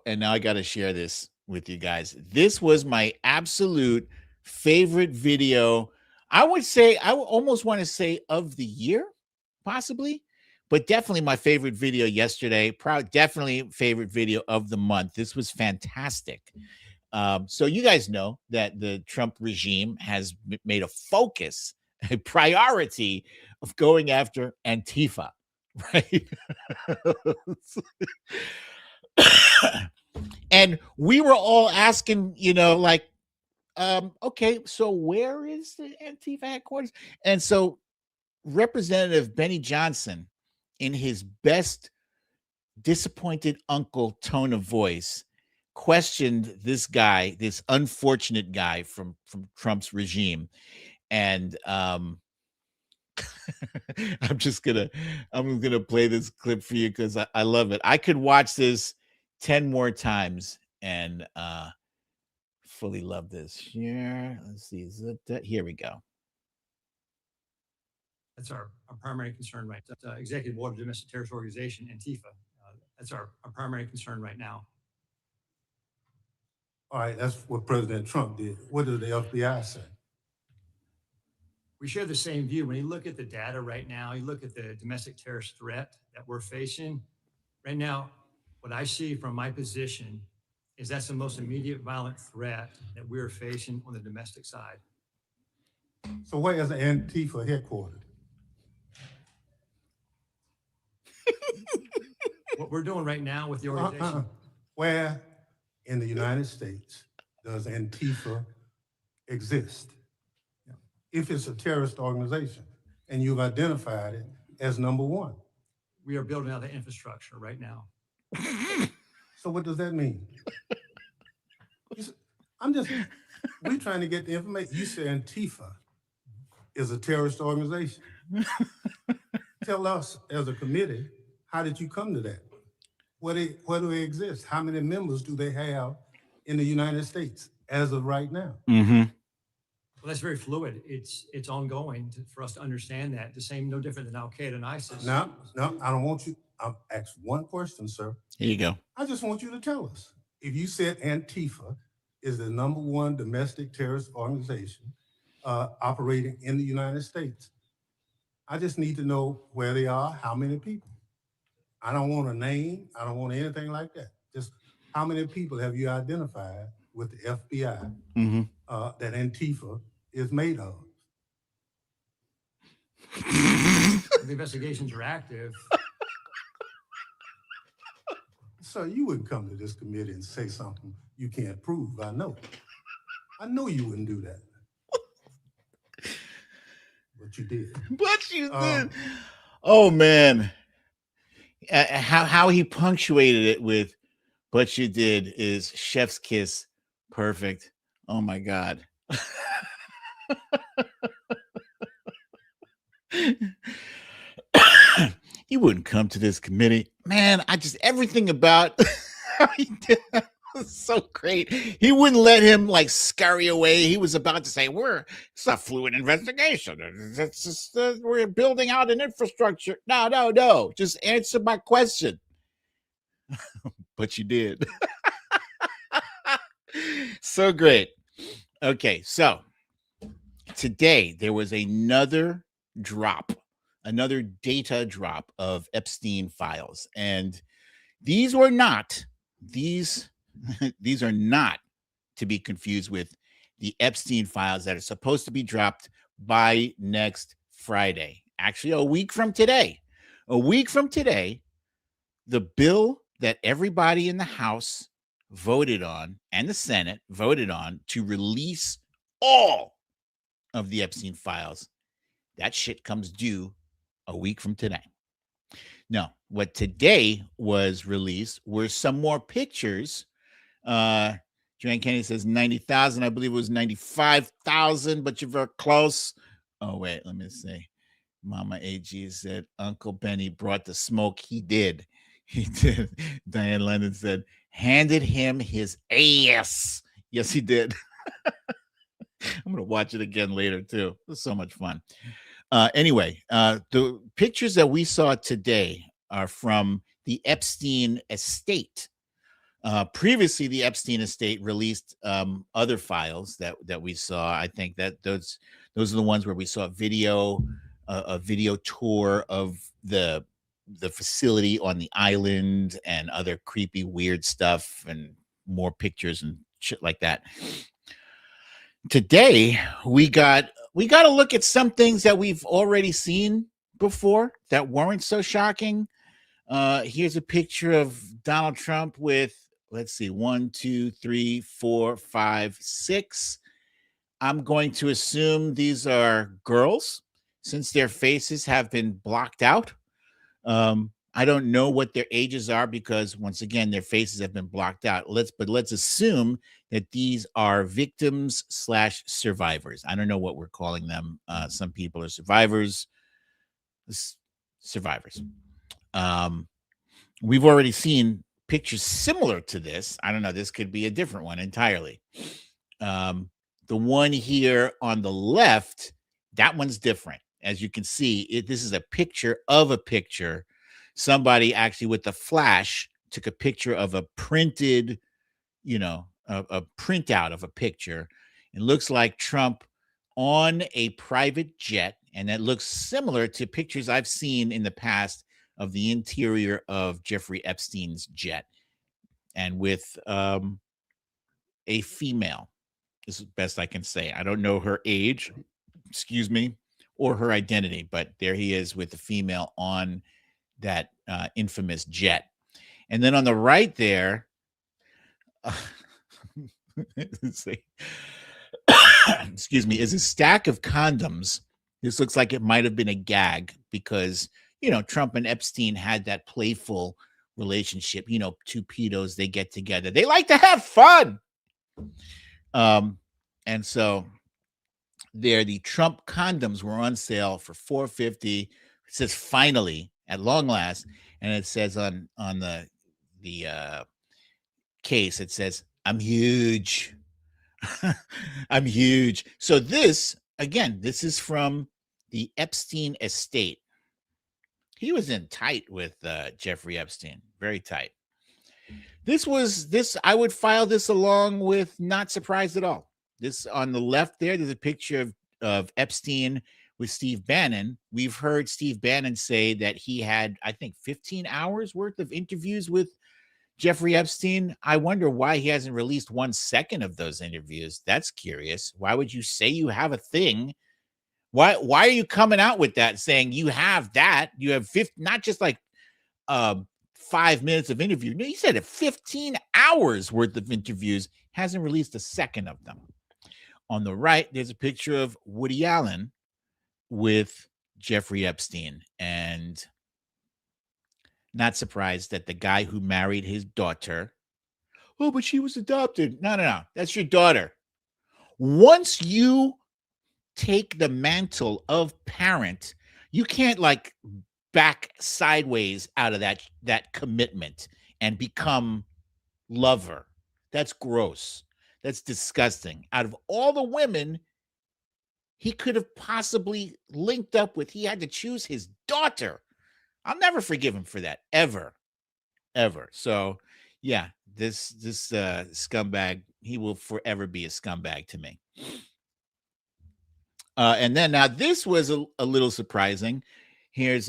and now I got to share this with you guys. This was my absolute favorite video. I would almost want to say of the year, possibly, but definitely my favorite video yesterday. Definitely favorite video of the month. This was fantastic. So you guys know that the Trump regime has made a focus, a priority of going after Antifa, right? And we were all asking, okay, so where is the Antifa headquarters? And so Representative Benny Johnson, in his best disappointed uncle tone of voice, questioned this guy, this unfortunate guy from Trump's regime. And I'm gonna play this clip for you because I love it. I could watch this 10 more times and fully love this. Here, let's see. Is it here we go. That's our primary concern, right? Executive Board of Domestic Terrorist Organization, Antifa. That's our primary concern right now. All right, that's what President Trump did. What did the FBI say? We share the same view. When you look at the data right now, you look at the domestic terrorist threat that we're facing right now, what I see from my position is that's the most immediate violent threat that we're facing on the domestic side. So where is the Antifa headquartered? What we're doing right now with the organization. Where in the United States does Antifa exist? If it's a terrorist organization and you've identified it as number one. We are building out the infrastructure right now. So what does that mean? We're trying to get the information. You say Antifa is a terrorist organization. Tell us as a committee, how did you come to that? Where do they exist? How many members do they have in the United States as of right now? Mm-hmm. Well, that's very fluid. It's ongoing for us to understand that. The same, no different than Al Qaeda and ISIS. No, I don't want you. I'll ask one question, sir. Here you go. I just want you to tell us. If you said Antifa is the number one domestic terrorist organization operating in the United States, I just need to know where they are, how many people. I don't want a name. I don't want anything like that. Just how many people have you identified with the FBI that Antifa is made of? The investigations are active. So you wouldn't come to this committee and say something you can't prove. I know you wouldn't do that. But you did. But you did. Oh man. How he punctuated it with "but you did" is chef's kiss. Perfect. Oh my God. You wouldn't come to this committee. Man, everything about how he did that was so great. He wouldn't let him scurry away. He was about to say, it's a fluid investigation. It's just, we're building out an infrastructure. No. Just answer my question. but you did. So great. Okay, so today there was another data drop of Epstein files, and these are not to be confused with the Epstein files that are supposed to be dropped by next Friday. Actually, a week from today. A week from today, the bill that everybody in the House voted on and the Senate voted on to release all of the Epstein files, that shit comes due a week from today. No, what today was released were some more pictures. Joanne Kennedy says 90,000. I believe it was 95,000, but you're very close. Oh, wait, let me see. Mama AG said Uncle Benny brought the smoke. He did. He did. Diane London said, handed him his ass. Yes, he did. I'm going to watch it again later, too. It was so much fun. Anyway, the pictures that we saw today are from the Epstein estate. Previously, the Epstein estate released other files that we saw. I think that those are the ones where we saw a video tour of the facility on the island and other creepy, weird stuff and more pictures and shit like that. Today, we got to look at some things that we've already seen before that weren't so shocking. Here's a picture of Donald Trump with, let's see, 1, 2, 3, 4, 5, 6. I'm going to assume these are girls since their faces have been blocked out. I don't know what their ages are because, once again, their faces have been blocked out. Let's assume that these are victims/survivors. I don't know what we're calling them. Some people are survivors. We've already seen pictures similar to this. I don't know. This could be a different one entirely. The one here on the left, that one's different. As you can see, this is a picture of a picture. Somebody actually with the flash took a picture of a printed, a printout of a picture. It looks like Trump on a private jet, and that looks similar to pictures I've seen in the past of the interior of Jeffrey Epstein's jet, and with a female, is the best I can say. I don't know her age, or her identity, but there he is with the female on that infamous jet. And then on the right there, is a stack of condoms. This looks like it might have been a gag because, Trump and Epstein had that playful relationship. Two pedos, they get together. They like to have fun. And so there, the Trump condoms were on sale for $450. It says finally, at long last, and it says on the case, it says, I'm huge. I'm huge. So this is from the Epstein estate. He was in tight with Jeffrey Epstein, very tight. I would file this along with not surprised at all. This on the left there's a picture of Epstein with Steve Bannon. We've heard Steve Bannon say that he had, I think, 15 hours worth of interviews with Jeffrey Epstein. I wonder why he hasn't released 1 second of those interviews. That's curious. Why would you say you have a thing? Why are you coming out with that, saying you have that? You have not just like 5 minutes of interview. No, he said 15 hours worth of interviews, hasn't released a second of them. On the right, there's a picture of Woody Allen with Jeffrey Epstein, and not surprised that the guy who married his daughter, oh, but she was adopted. No, that's your daughter. Once you take the mantle of parent, you can't like back sideways out of that commitment and become lover. That's gross. That's disgusting. Out of all the women he could have possibly linked up with, he had to choose his daughter. I'll never forgive him for that, ever. So, Yeah, this scumbag, he will forever be a scumbag to me. And then now this was a little surprising. Here's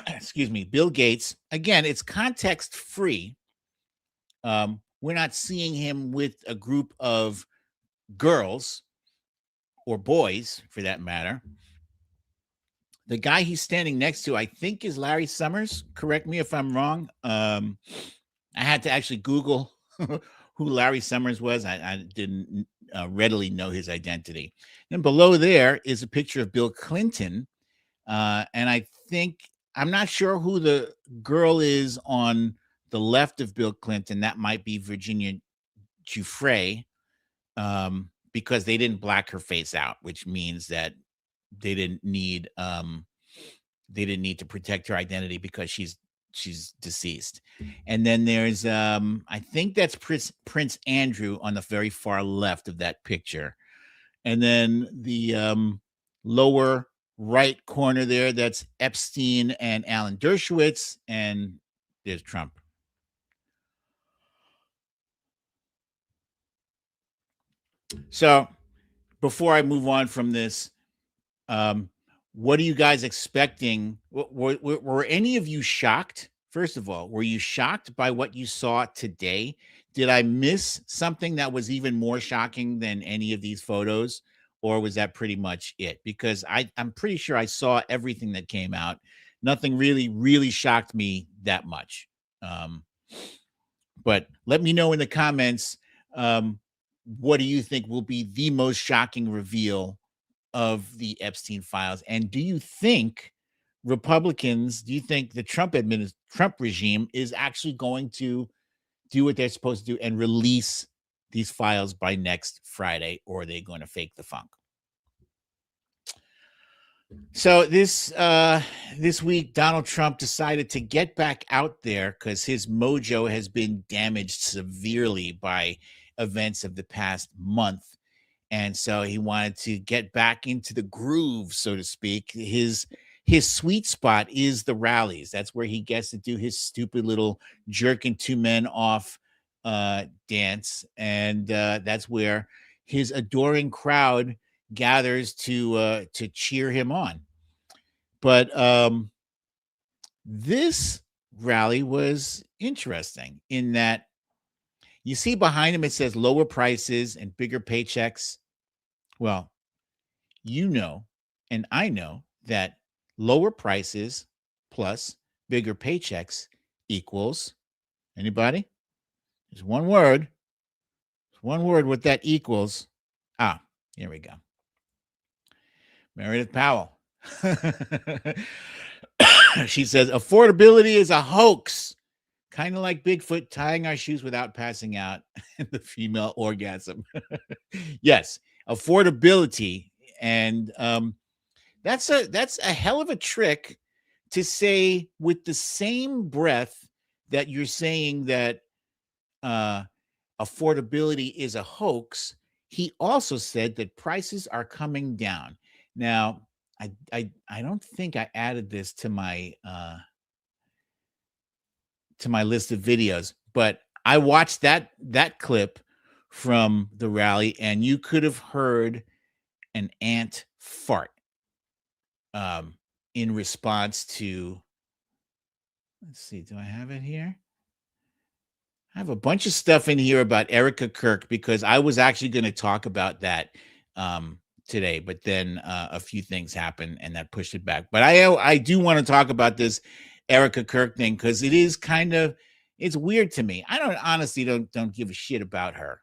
excuse me, Bill Gates. Again, it's context free. We're not seeing him with a group of girls or boys, for that matter. The guy he's standing next to, I think, is Larry Summers. Correct me if I'm wrong. I had to actually Google who Larry Summers was. I didn't readily know his identity. And below there is a picture of Bill Clinton. And I think, I'm not sure who the girl is on the left of Bill Clinton. That might be Virginia Giuffre, because they didn't black her face out, which means that they didn't need to protect her identity because she's deceased. And then there's I think that's Prince Andrew on the very far left of that picture. And then the lower right corner there, that's Epstein and Alan Dershowitz, and there's Trump. So before I move on from this, what are you guys expecting? Were any of you shocked? First of all, were you shocked by what you saw today? Did I miss something that was even more shocking than any of these photos? Or was that pretty much it? Because I'm pretty sure I saw everything that came out. Nothing really, really shocked me that much. But let me know in the comments, what do you think will be the most shocking reveal of the Epstein files? And do you think Republicans, do you think the Trump regime is actually going to do what they're supposed to do and release these files by next Friday, or are they going to fake the funk? So this week, Donald Trump decided to get back out there because his mojo has been damaged severely by events of the past month. And so he wanted to get back into the groove, so to speak. His sweet spot is the rallies. That's where he gets to do his stupid little jerking two men off dance. And that's where his adoring crowd gathers to cheer him on. But this rally was interesting in that you see behind him, it says lower prices and bigger paychecks. Well, you know, and I know that lower prices plus bigger paychecks equals, anybody? There's one word. There's one word what that equals. Ah, here we go. Meredith Powell. She says affordability is a hoax. Kind of like Bigfoot tying our shoes without passing out and the female orgasm. Yes, affordability. And that's a hell of a trick to say with the same breath that you're saying that affordability is a hoax. He also said that prices are coming down. Now, I don't think I added this to my list of videos, but I watched that clip from the rally, and you could have heard an ant fart in response to, let's see, do I have it here? I have a bunch of stuff in here about Erica Kirk because I was actually going to talk about that today, but then a few things happened and that pushed it back. But I do want to talk about this Erica Kirk thing because it is kind of, it's weird to me. I honestly don't give a shit about her.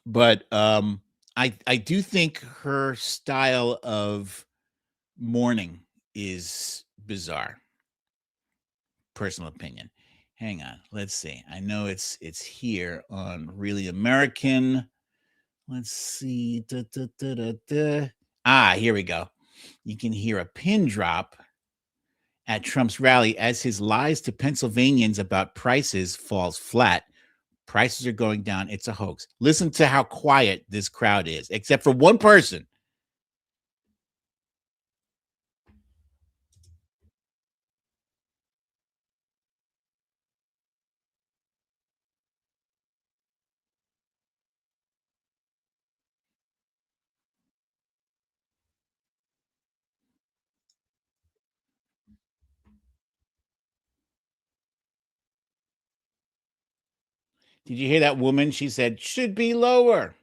But I do think her style of mourning is bizarre. Personal opinion. Hang on, let's see. I know it's here on Really American. Let's see. Here we go. You can hear a pin drop at Trump's rally as his lies to Pennsylvanians about prices falls flat. Prices are going down. It's a hoax. Listen to how quiet this crowd is, except for one person. Did you hear that woman? She said, should be lower.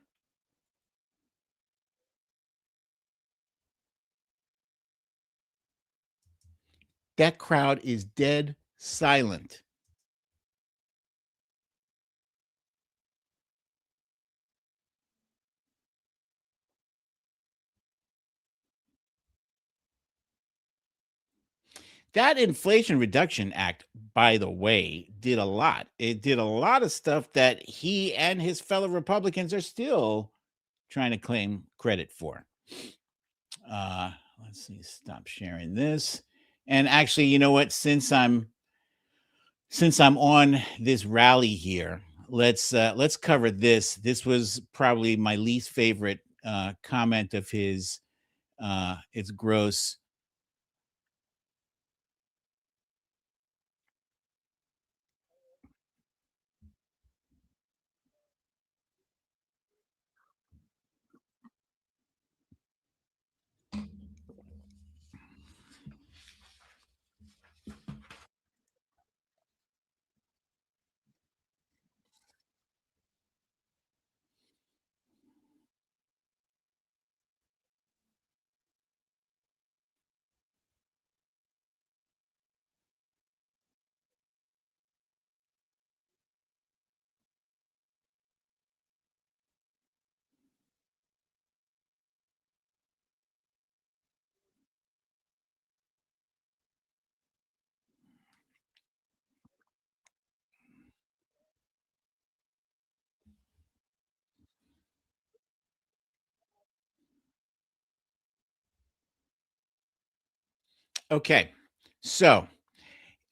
That crowd is dead silent. That Inflation Reduction Act, by the way, did a lot. It did a lot of stuff that he and his fellow Republicans are still trying to claim credit for. Let's see, stop sharing this. And actually, you know what? Since I'm on this rally here, let's cover this. This was probably my least favorite comment of his. It's gross. Okay, so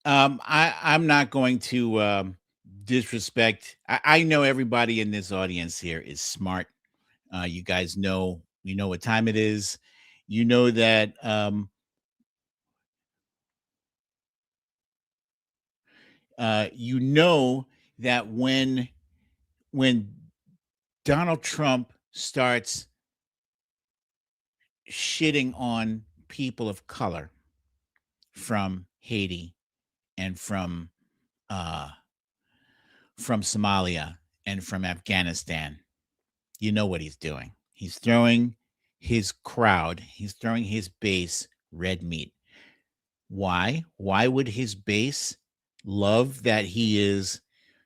I'm not going to disrespect. I know everybody in this audience here is smart. You guys know, you know what time it is. You know that you know that when Donald Trump starts shitting on people of color from Haiti and uh, from Somalia and from Afghanistan, you know what he's doing. He's throwing his crowd, he's throwing his base red meat. Why? Why would his base love that he is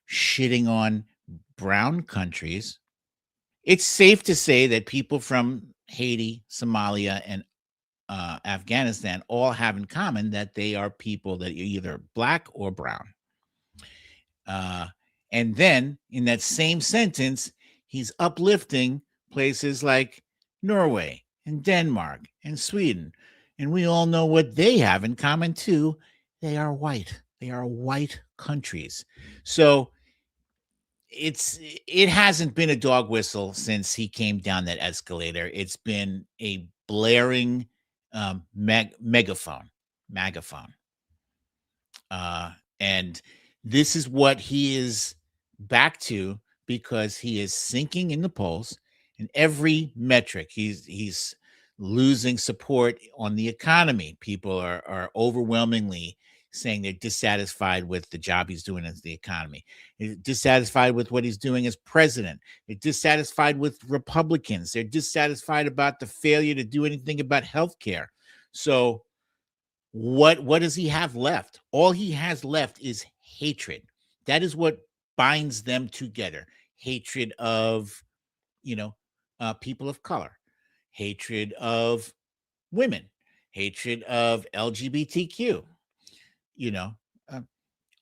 shitting on brown countries? It's safe to say that people from Haiti, Somalia, and Afghanistan all have in common that they are people that are either black or brown. Uh, and then in that same sentence, he's uplifting places like Norway and Denmark and Sweden. And we all know what they have in common too. They are white. They are white countries. So it hasn't been a dog whistle since he came down that escalator. It's been a blaring megaphone. Uh, and this is what he is back to because he is sinking in the polls in every metric. He's losing support on the economy. People are overwhelmingly saying they're dissatisfied with the job he's doing as the economy. They're dissatisfied with what he's doing as president. They're dissatisfied with Republicans. They're dissatisfied about the failure to do anything about health care. So what does he have left? All he has left is hatred. That is what binds them together. Hatred of, you know, people of color, hatred of women, hatred of LGBTQ, you know, uh,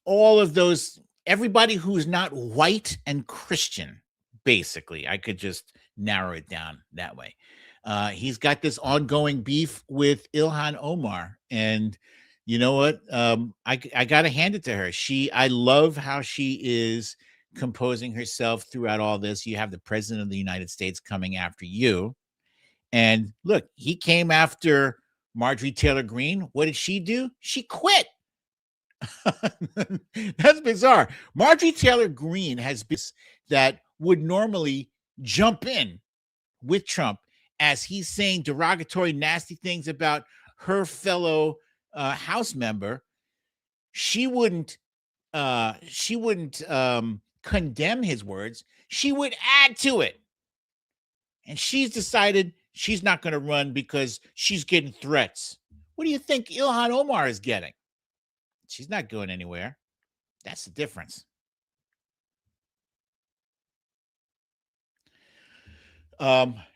all of those, everybody who's not white and Christian, basically. I could just narrow it down that way. He's got this ongoing beef with Ilhan Omar. And you know what? I got to hand it to her. I love how she is composing herself throughout all this. You have the president of the United States coming after you. And look, he came after Marjorie Taylor Greene. What did she do? She quit. That's bizarre. Marjorie Taylor Greene has been that would normally jump in with Trump as he's saying derogatory, nasty things about her fellow House member. She wouldn't condemn his words, she would add to it. And she's decided she's not going to run because she's getting threats. What do you think Ilhan Omar is getting? She's not going anywhere. That's the difference.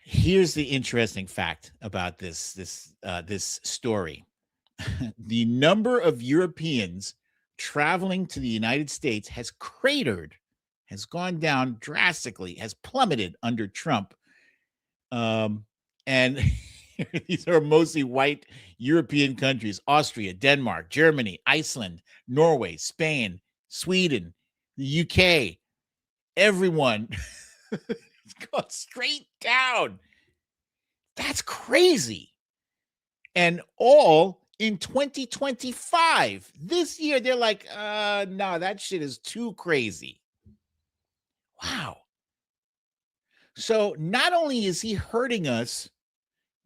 Here's the interesting fact about this story. The number of Europeans traveling to the United States has cratered, has gone down drastically, has plummeted under Trump. And these are mostly white European countries: Austria, Denmark, Germany, Iceland, Norway, Spain, Sweden, the UK. Everyone it's gone straight down. That's crazy. And all in 2025. This year, they're like, no, that shit is too crazy. Wow. So not only is he hurting us,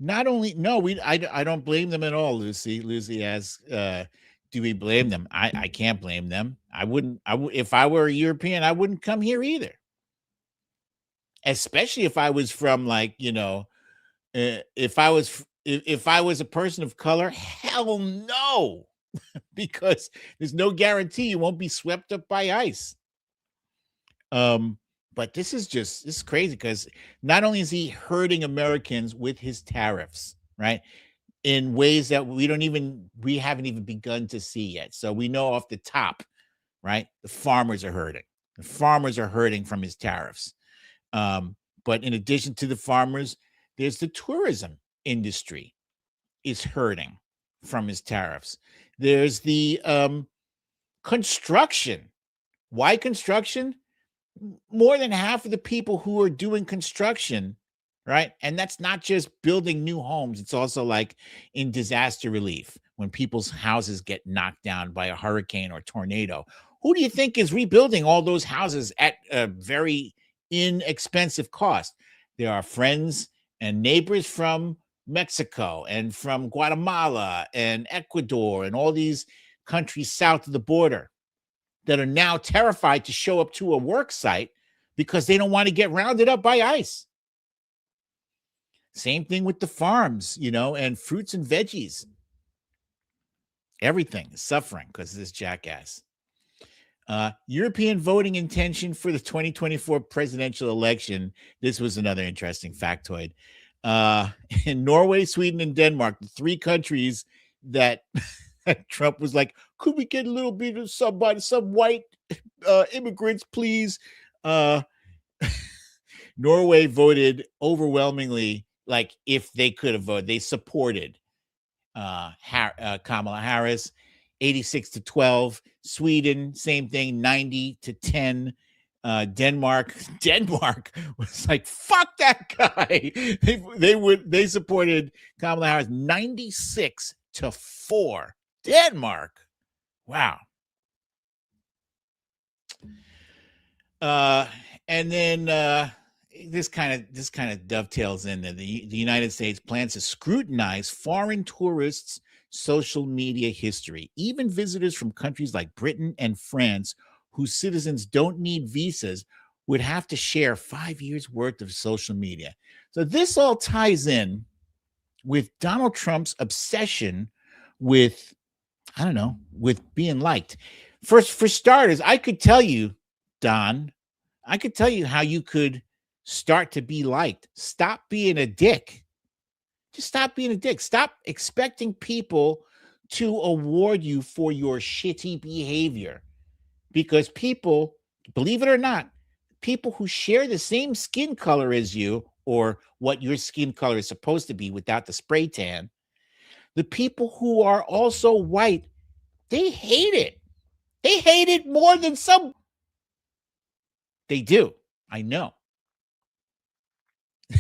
I don't blame them at all, Lucy. Lucy asks, do we blame them? I can't blame them. If I were a European, I wouldn't come here either. Especially if I was from, like, if I was a person of color, hell no, because there's no guarantee you won't be swept up by ice. But this is crazy, because not only is he hurting Americans with his tariffs, right, in ways that we haven't even begun to see yet. So we know off the top, right, the farmers are hurting. The farmers are hurting from his tariffs. But in addition to the farmers, there's the tourism industry is hurting from his tariffs. There's the construction. Why construction? More than half of the people who are doing construction, right? And that's not just building new homes. It's also like in disaster relief, when people's houses get knocked down by a hurricane or tornado. Who do you think is rebuilding all those houses at a very inexpensive cost? There are friends and neighbors from Mexico and from Guatemala and Ecuador and all these countries south of the border that are now terrified to show up to a work site because they don't want to get rounded up by ICE. Same thing with the farms, and fruits and veggies. Everything is suffering because of this jackass. European voting intention for the 2024 presidential election. This was another interesting factoid. In Norway, Sweden, and Denmark, the three countries that Trump was like, could we get a little bit of some white immigrants, please? Norway voted overwhelmingly, like if they could have voted. They supported Kamala Harris, 86-12. Sweden, same thing, 90-10. Denmark was like, fuck that guy. They supported Kamala Harris 96-4. Denmark. Wow. And then this kind of dovetails in that the United States plans to scrutinize foreign tourists' social media history, even visitors from countries like Britain and France, whose citizens don't need visas, would have to share 5 years worth of social media. So this all ties in with Donald Trump's obsession with, with being liked. For starters, I could tell you, Don, how you could start to be liked. Stop being a dick. Just stop being a dick. Stop expecting people to award you for your shitty behavior. Because people, believe it or not, people who share the same skin color as you, or what your skin color is supposed to be without the spray tan, the people who are also white, they hate it. They hate it more than some. They do. I know.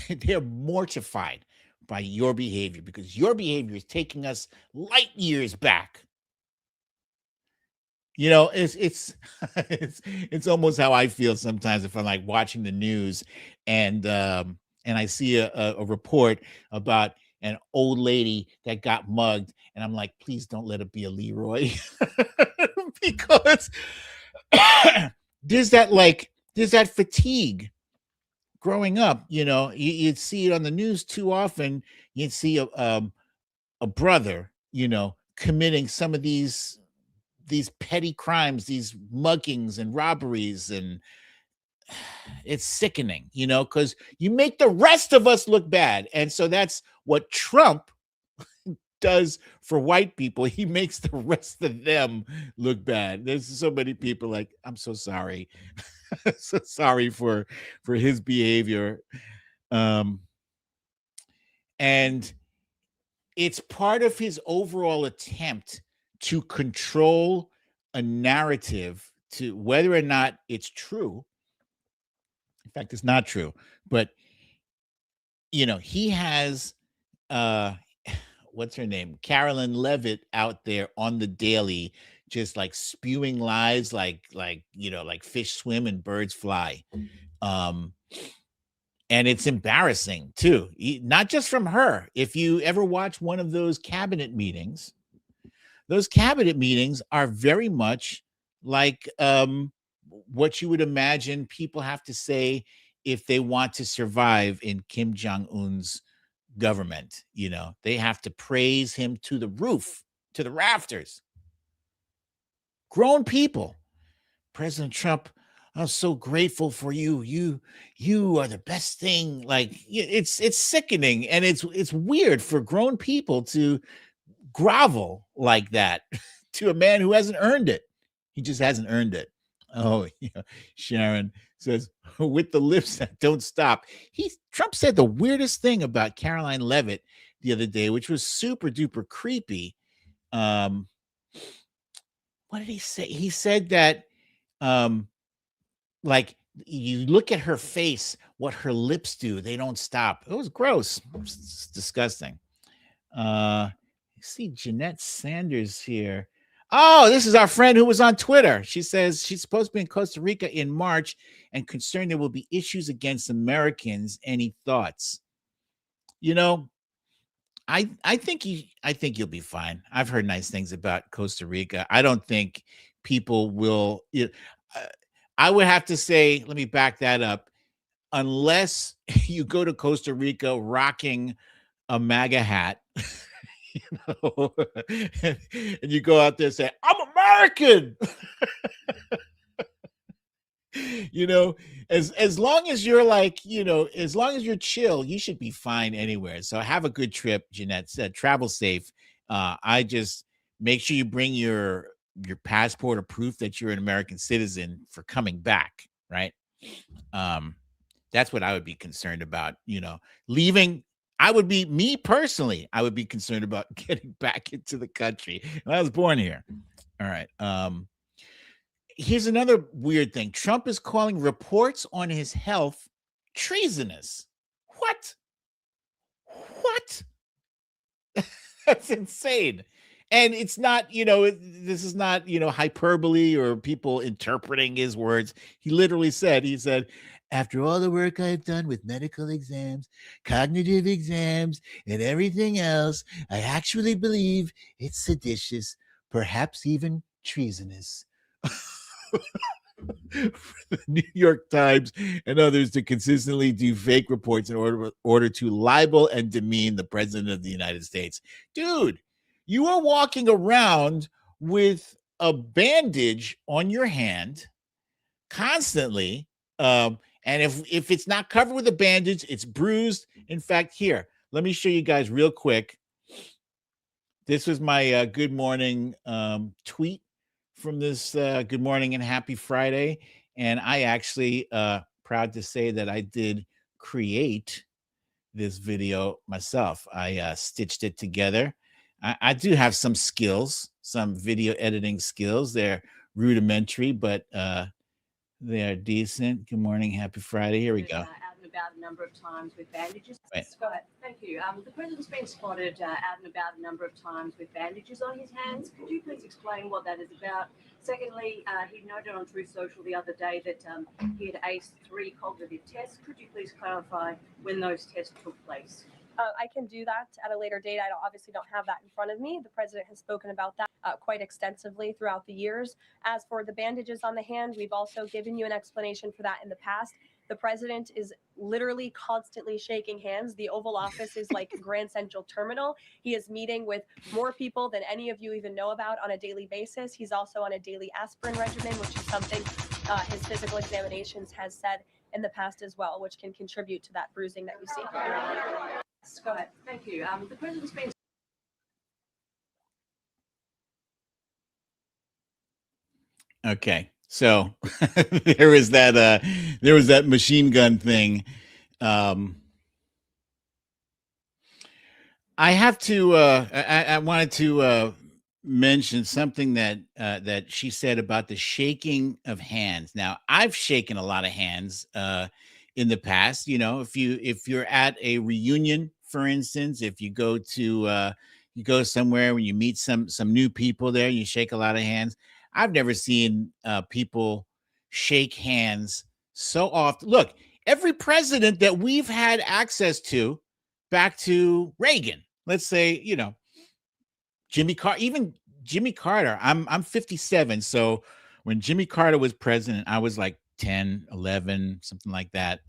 They're mortified by your behavior, because your behavior is taking us light years back. It's it's almost how I feel sometimes if I'm like watching the news and I see a report about an old lady that got mugged, and I'm like, please don't let it be a Leroy. Because there's that fatigue growing up. You'd see it on the news too often. You'd see a brother, committing some of these petty crimes, these muggings and robberies, and it's sickening, because you make the rest of us look bad. And so that's what Trump does for white people. He makes the rest of them look bad. There's so many people like, I'm so sorry. So sorry for his behavior. And it's part of his overall attempt to control a narrative, to whether or not it's true. In fact, it's not true, but he has what's her name, Carolyn Levitt, out there on the daily, just like spewing lies, like fish swim and birds fly. And it's embarrassing too, not just from her. If you ever watch one of those cabinet meetings are very much like what you would imagine people have to say if they want to survive in Kim Jong-un's government. They have to praise him to the roof, to the rafters. Grown people. President Trump, I'm so grateful for you. You are the best thing. Like, it's sickening, and it's weird for grown people to grovel like that to a man who hasn't earned it. He just hasn't earned it. Oh, Sharon says, with the lips that don't stop. Trump said the weirdest thing about Caroline Levitt the other day, which was super duper creepy. What did he say? He said that like, you look at her face, what her lips do, they don't stop. It was gross. It's disgusting. You see Jeanette Sanders here. Oh, this is our friend who was on Twitter. She says she's supposed to be in Costa Rica in March and concerned there will be issues against Americans. Any thoughts? I think you'll be fine. I've heard nice things about Costa Rica. I don't think people will. I would have to say, let me back that up. Unless you go to Costa Rica rocking a MAGA hat, and you go out there and say, I'm American. As long as you're as long as you're chill, you should be fine anywhere. So have a good trip. Jeanette said, travel safe. I just make sure you bring your passport or proof that you're an American citizen for coming back. Right. That's what I would be concerned about, leaving. I would be concerned about getting back into the country. I was born here. All right. Here's another weird thing. Trump is calling reports on his health treasonous. What? That's insane. And it's not, this is not, hyperbole or people interpreting his words. He literally said, after all the work I've done with medical exams, cognitive exams, and everything else, I actually believe it's seditious, perhaps even treasonous. For the New York Times and others to consistently do fake reports in order to libel and demean the president of the United States. Dude, you are walking around with a bandage on your hand constantly. And if it's not covered with a bandage, it's bruised. In fact, here, let me show you guys real quick. This was my good morning tweet from this good morning and happy Friday. And I actually proud to say that I did create this video myself. I stitched it together. I do have some skills, some video editing skills. They're rudimentary, but they are decent. Good morning, happy Friday. Here we go. Out and about a number of times with bandages. Right. Scott, thank you. The president's been spotted out and about a number of times with bandages on his hands. Could you please explain what that is about? Secondly, he noted on Truth Social the other day that he had aced 3 cognitive tests. Could you please clarify when those tests took place? I can do that at a later date. I obviously don't have that in front of me. The president has spoken about that. quite extensively throughout the years. As for the bandages on the hand, we've also given you an explanation for that in the past. The president is literally constantly shaking hands. The Oval Office is like Grand Central Terminal. He is meeting with more people than any of you even know about on a daily basis. He's also on a daily aspirin regimen, which is something his physical examinations has said in the past as well, which can contribute to that bruising that you see. Go ahead. Thank you. The president's been Okay, so there was that machine gun thing. I have to. I wanted to mention something that she said about the shaking of hands. Now, I've shaken a lot of hands in the past. You know, if you're at a reunion, for instance, if you go to you go somewhere when you meet some new people there, you shake a lot of hands. I've never seen people shake hands so often. Look, every president that we've had access to, back to Reagan, let's say, you know, Jimmy Carter, even Jimmy Carter. I'm 57, so when Jimmy Carter was president, I was like 10, 11, something like that.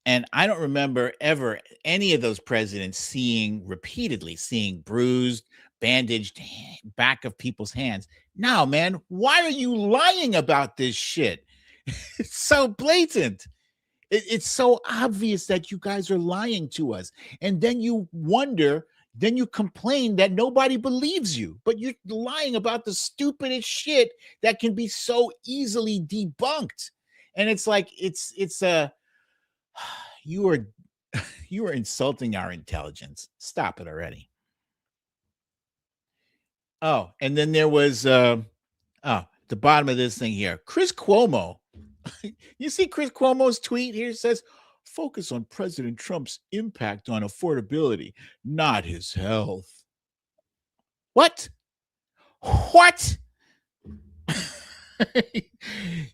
And I don't remember ever any of those presidents repeatedly seeing bruised, bandaged back of people's hands. Now, man, why are you lying about this shit? It's so blatant. It's so obvious that you guys are lying to us. And then you wonder, then you complain that nobody believes you, but you're lying about the stupidest shit that can be so easily debunked. And it's like, you are insulting our intelligence. Stop it already. Oh, and then there was the bottom of this thing here. Chris Cuomo. You see Chris Cuomo's tweet here? It says, focus on President Trump's impact on affordability, not his health. What?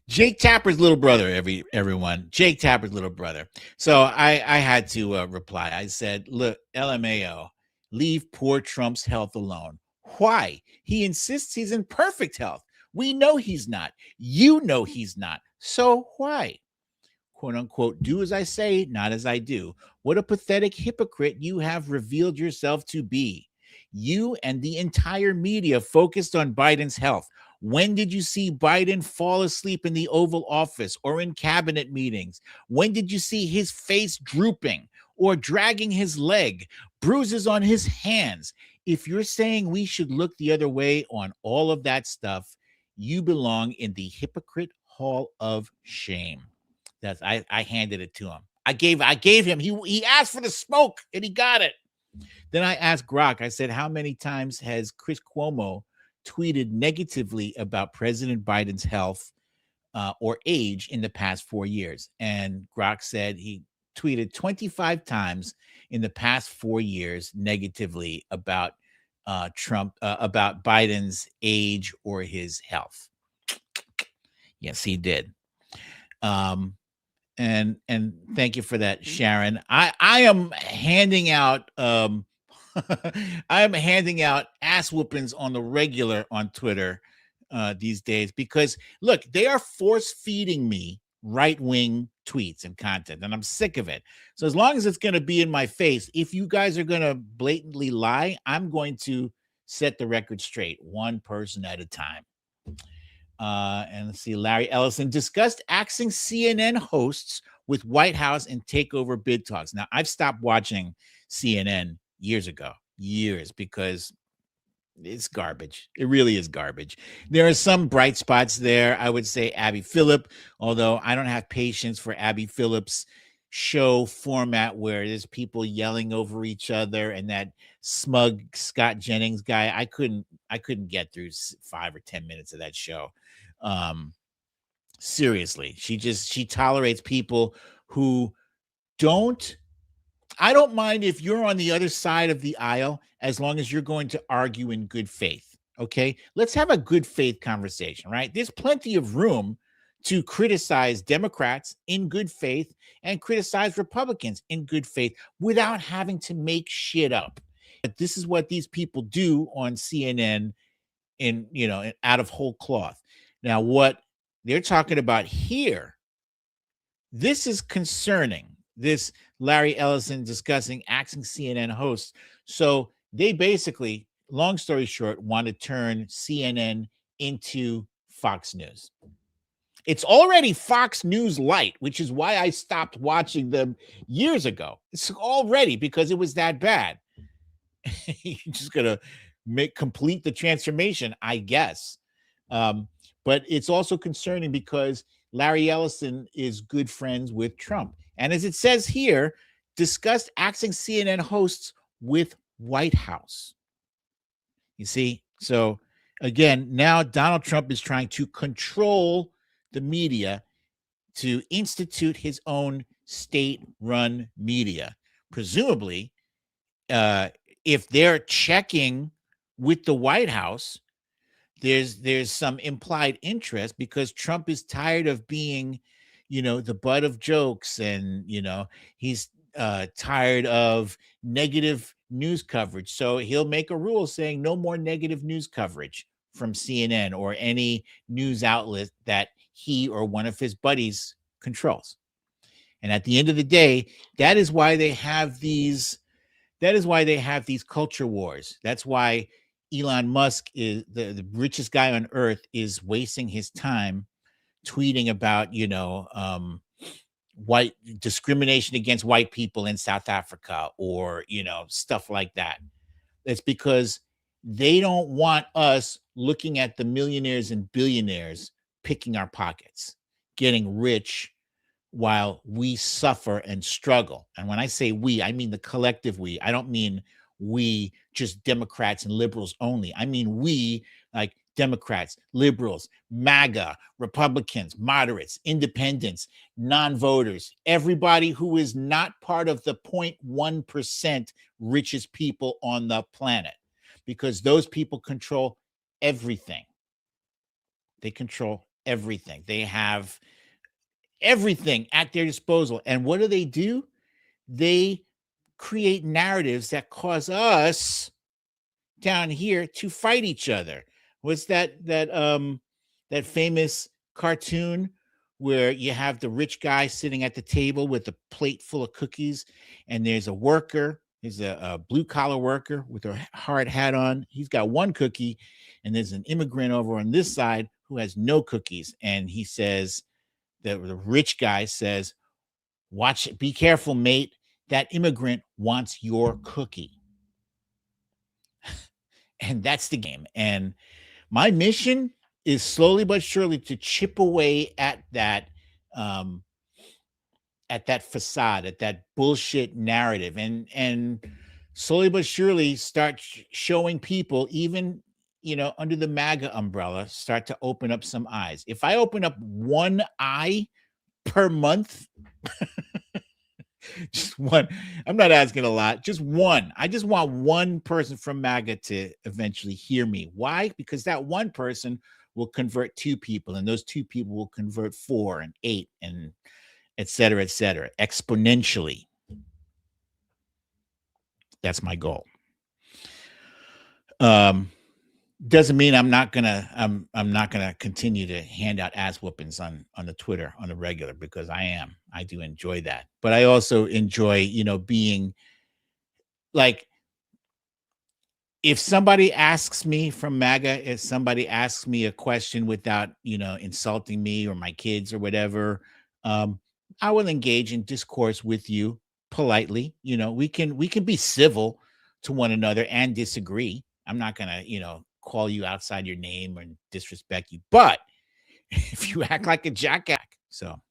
Jake Tapper's little brother, everyone. Jake Tapper's little brother. So I had to reply. I said, look, LMAO, leave poor Trump's health alone. Why? He insists he's in perfect health. We know he's not. You know he's not. So why? Quote unquote, do as I say, not as I do. What a pathetic hypocrite you have revealed yourself to be. You and the entire media focused on Biden's health. When did you see Biden fall asleep in the Oval Office or in cabinet meetings? When did you see his face drooping or dragging his leg, bruises on his hands? If you're saying we should look the other way on all of that stuff, you belong in the hypocrite hall of shame. I handed it to him. I gave him, he asked for the smoke and he got it. Then I asked Grok, I said, how many times has Chris Cuomo tweeted negatively about President Biden's health or age in the past 4 years? And Grok said he tweeted 25 times in the past 4 years negatively about Trump, about Biden's age or his health. Yes, he did. And thank you for that, Sharon. I am handing out I am handing out ass whoopings on the regular on Twitter these days, because look, they are force feeding me right-wing tweets and content, and I'm sick of it. So as long as it's going to be in my face, if you guys are going to blatantly lie, I'm going to set the record straight, one person at a time. And let's see, Larry Ellison discussed axing CNN hosts with White House and takeover bid talks. Now, I've stopped watching CNN years ago, because it's garbage. It really is garbage. There are some bright spots there. I would say Abby Phillip, although I don't have patience for Abby Phillip's show format where there's people yelling over each other and that smug Scott Jennings guy. I couldn't get through 5 or 10 minutes of that show. Seriously, she tolerates people who I don't mind if you're on the other side of the aisle, as long as you're going to argue in good faith. Okay, let's have a good faith conversation, right? There's plenty of room to criticize Democrats in good faith and criticize Republicans in good faith without having to make shit up. But this is what these people do on CNN out of whole cloth. Now, what they're talking about here, this is concerning. This Larry Ellison discussing axing CNN hosts. So they basically, long story short, want to turn CNN into Fox News. It's already Fox News Light, which is why I stopped watching them years ago. It's already because it was that bad. You're just gonna complete the transformation, I guess. But it's also concerning because Larry Ellison is good friends with Trump, and as it says here, discussed axing CNN hosts with White House. You see, so again, now Donald Trump is trying to control the media to institute his own state-run media, presumably. If they're checking with the White House, there's some implied interest because Trump is tired of being, the butt of jokes, and he's tired of negative news coverage. So he'll make a rule saying no more negative news coverage from CNN or any news outlet that he or one of his buddies controls. And at the end of the day, that is why they have these culture wars. That's why Elon Musk is the richest guy on earth, is wasting his time tweeting about, white discrimination against white people in South Africa, or, stuff like that. It's because they don't want us looking at the millionaires and billionaires picking our pockets, getting rich while we suffer and struggle. And when I say we, I mean the collective we. I don't mean we, just Democrats and liberals only. I mean we, like Democrats, liberals, MAGA, Republicans, moderates, independents, non-voters, everybody who is not part of the 0.1% richest people on the planet, because those people control everything. They control everything. They have everything at their disposal. And what do? They create narratives that cause us down here to fight each other. What's that famous cartoon where you have the rich guy sitting at the table with a plate full of cookies, and there's a worker, there's a blue collar worker with a hard hat on. He's got one cookie, and there's an immigrant over on this side who has no cookies. And he says, the rich guy says, be careful, mate. That immigrant wants your cookie. And that's the game. And my mission is slowly but surely to chip away at that facade, at that bullshit narrative, and slowly but surely start showing people, even under the MAGA umbrella, start to open up some eyes. If I open up one eye per month, just one, I'm not asking a lot, just one. I just want one person from MAGA to eventually hear me. Why? Because that one person will convert 2 people, and those 2 people will convert 4 and 8, and et cetera, exponentially. That's my goal. Doesn't mean I'm not gonna continue to hand out ass whoopings on the Twitter on the regular, because I do enjoy that. But I also enjoy, being like, if somebody asks me from MAGA, if somebody asks me a question without, insulting me or my kids or whatever, I will engage in discourse with you politely. We can be civil to one another and disagree. I'm not gonna, call you outside your name or disrespect you. But if you act like a jackass, so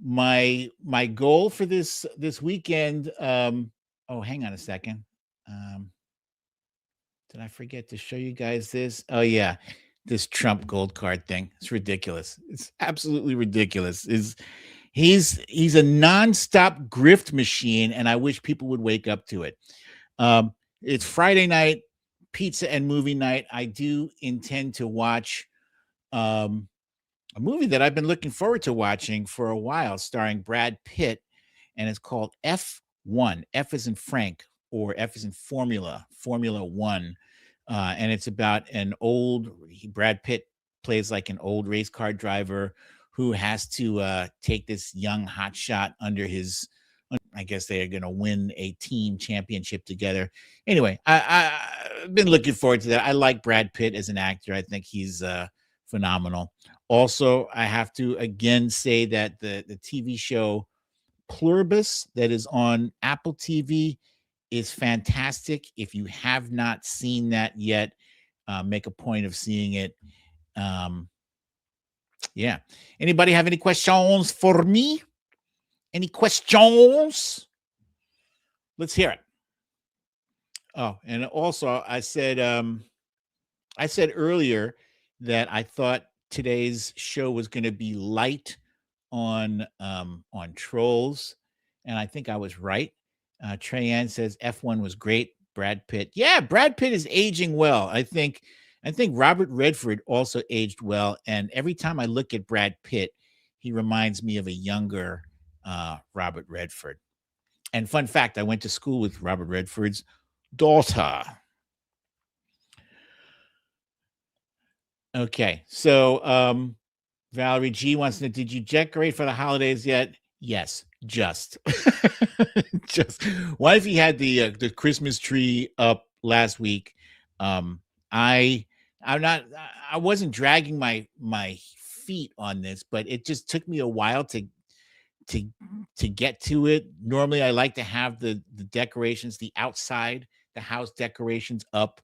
my goal for this weekend, oh, hang on a second. Did I forget to show you guys this? Oh yeah, this Trump gold card thing. It's ridiculous. It's absolutely ridiculous. He's a nonstop grift machine, and I wish people would wake up to it. It's Friday night, pizza and movie night. I do intend to watch a movie that I've been looking forward to watching for a while, starring Brad Pitt, and it's called One, F is in Frank, or F is in Formula One. And it's about Brad Pitt plays like an old race car driver who has to take this young hotshot under his, I guess they are going to win a team championship together. Anyway, I've been looking forward to that. I like Brad Pitt as an actor. I think he's phenomenal. Also, I have to again say that the TV show Pluribus that is on Apple TV is fantastic. If you have not seen that yet, make a point of seeing it. Yeah. Anybody have any questions for me? Any questions? Let's hear it. Oh, and also I said earlier that I thought today's show was going to be light on trolls, and I think I was right. Trey Ann says F1 was great. Brad Pitt, yeah, Brad Pitt is aging well. I think Robert Redford also aged well, and every time I look at Brad Pitt, he reminds me of a younger Robert Redford. And fun fact, I went to school with Robert Redford's daughter. Okay, so Valerie G wants to know, did you decorate for the holidays yet? Yes, just. Just. Wifey had the Christmas tree up last week. I wasn't dragging my feet on this, but it just took me a while to get to it. Normally I like to have the decorations, the outside, the house decorations up,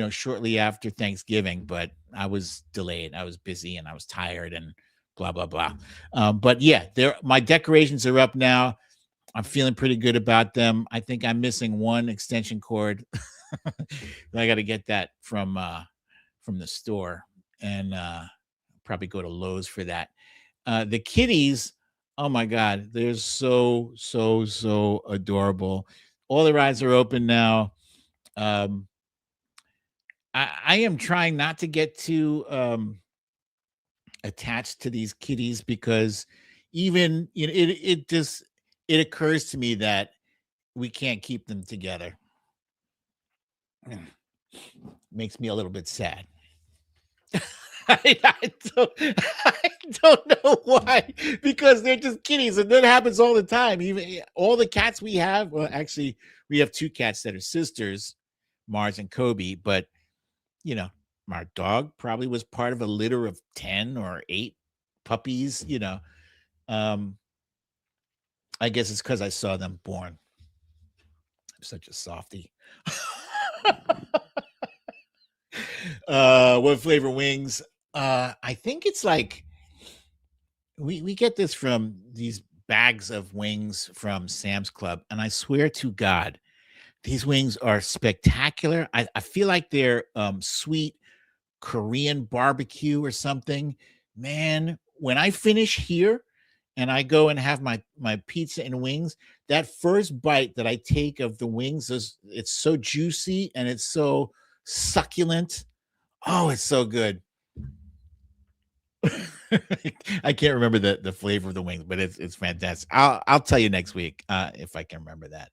shortly after Thanksgiving, but I was delayed. I was busy and I was tired and blah, blah, blah. But yeah, my decorations are up now. I'm feeling pretty good about them. I think I'm missing one extension cord. I got to get that from the store, and probably go to Lowe's for that. The kitties, oh my God, they're so adorable. All their eyes are open now. I am trying not to get too attached to these kitties, because even it occurs to me that we can't keep them together. Makes me a little bit sad. I don't know why, because they're just kitties, and that happens all the time. Even all the cats we have, well, actually, we have two cats that are sisters, Mars and Kobe, but our dog probably was part of a litter of 10 or 8 puppies. I guess it's because I saw them born. I'm such a softie. What flavor wings? I think it's like we get this from these bags of wings from Sam's Club, and I swear to God, these wings are spectacular. I feel like they're sweet Korean barbecue or something. Man, when I finish here and I go and have my pizza and wings, that first bite that I take of the wings, it's so juicy and it's so succulent. Oh, it's so good. I can't remember the flavor of the wings, but it's fantastic. I'll tell you next week if I can remember that.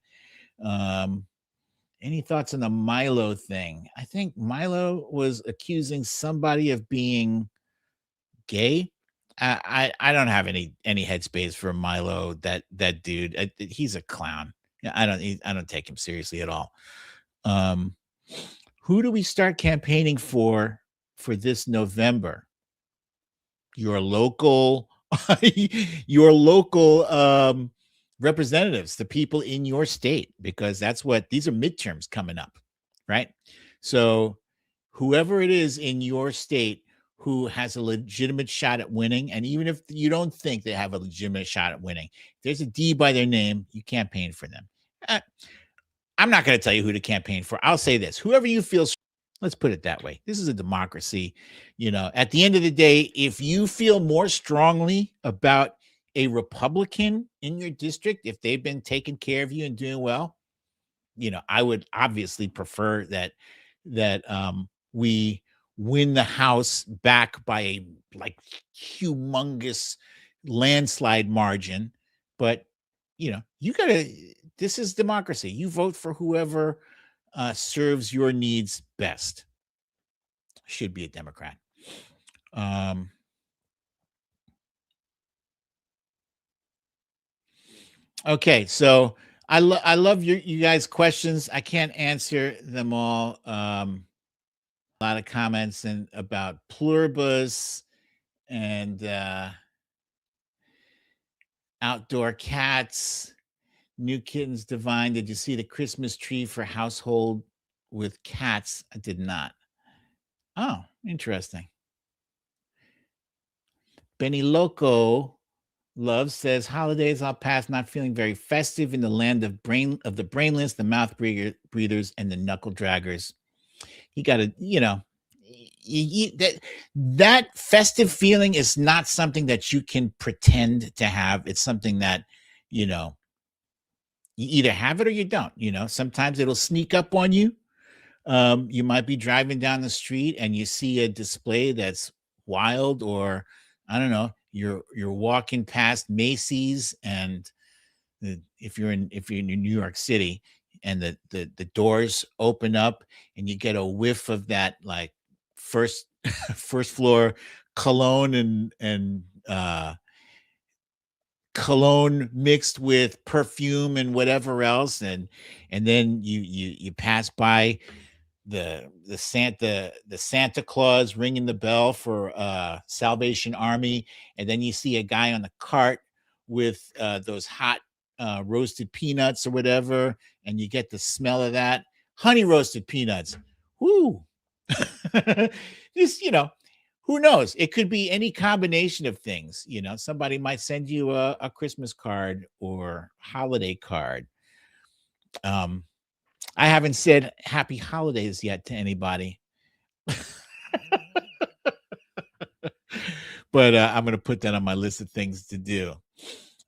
Any thoughts on the Milo thing? I think Milo was accusing somebody of being gay. I don't have any headspace for Milo. That dude, he's a clown. I don't take him seriously at all. Who do we start campaigning for this November? Your local representatives, the people in your state, because these are midterms coming up, right? So whoever it is in your state who has a legitimate shot at winning, and even if you don't think they have a legitimate shot at winning, if there's a D by their name, you campaign for them. I'm not going to tell you who to campaign for. I'll say this: whoever you feel. Let's put it that way. This is a democracy. At the end of the day, if you feel more strongly about a Republican in your district, if they've been taking care of you and doing well, I would obviously prefer that we win the House back by a humongous landslide margin. But you gotta this is democracy. You vote for whoever serves your needs best. Should be a Democrat. Okay, so I love you guys' questions. I can't answer them all. A lot of comments and about pluribus and outdoor cats, new kittens divine. Did you see the Christmas tree for household with cats? I did not. Oh, interesting. Benny Loco Love says holidays I'll pass not feeling very festive in the land of the brainless, the mouth breathers, and the knuckle draggers. You got to, that festive feeling is not something that you can pretend to have. It's something that, you either have it or you don't. Sometimes it'll sneak up on you. You might be driving down the street and you see a display that's wild, or I don't know, you're walking past Macy's, and if you're in New York City, and the doors open up and you get a whiff of that like first floor cologne and cologne mixed with perfume and whatever else, and then you pass by the Santa Claus ringing the bell for Salvation Army, and then you see a guy on the cart with those hot roasted peanuts or whatever, and you get the smell of that honey roasted peanuts. Woo! Just who knows? It could be any combination of things. Somebody might send you a Christmas card or holiday card. I haven't said happy holidays yet to anybody. But I'm going to put that on my list of things to do.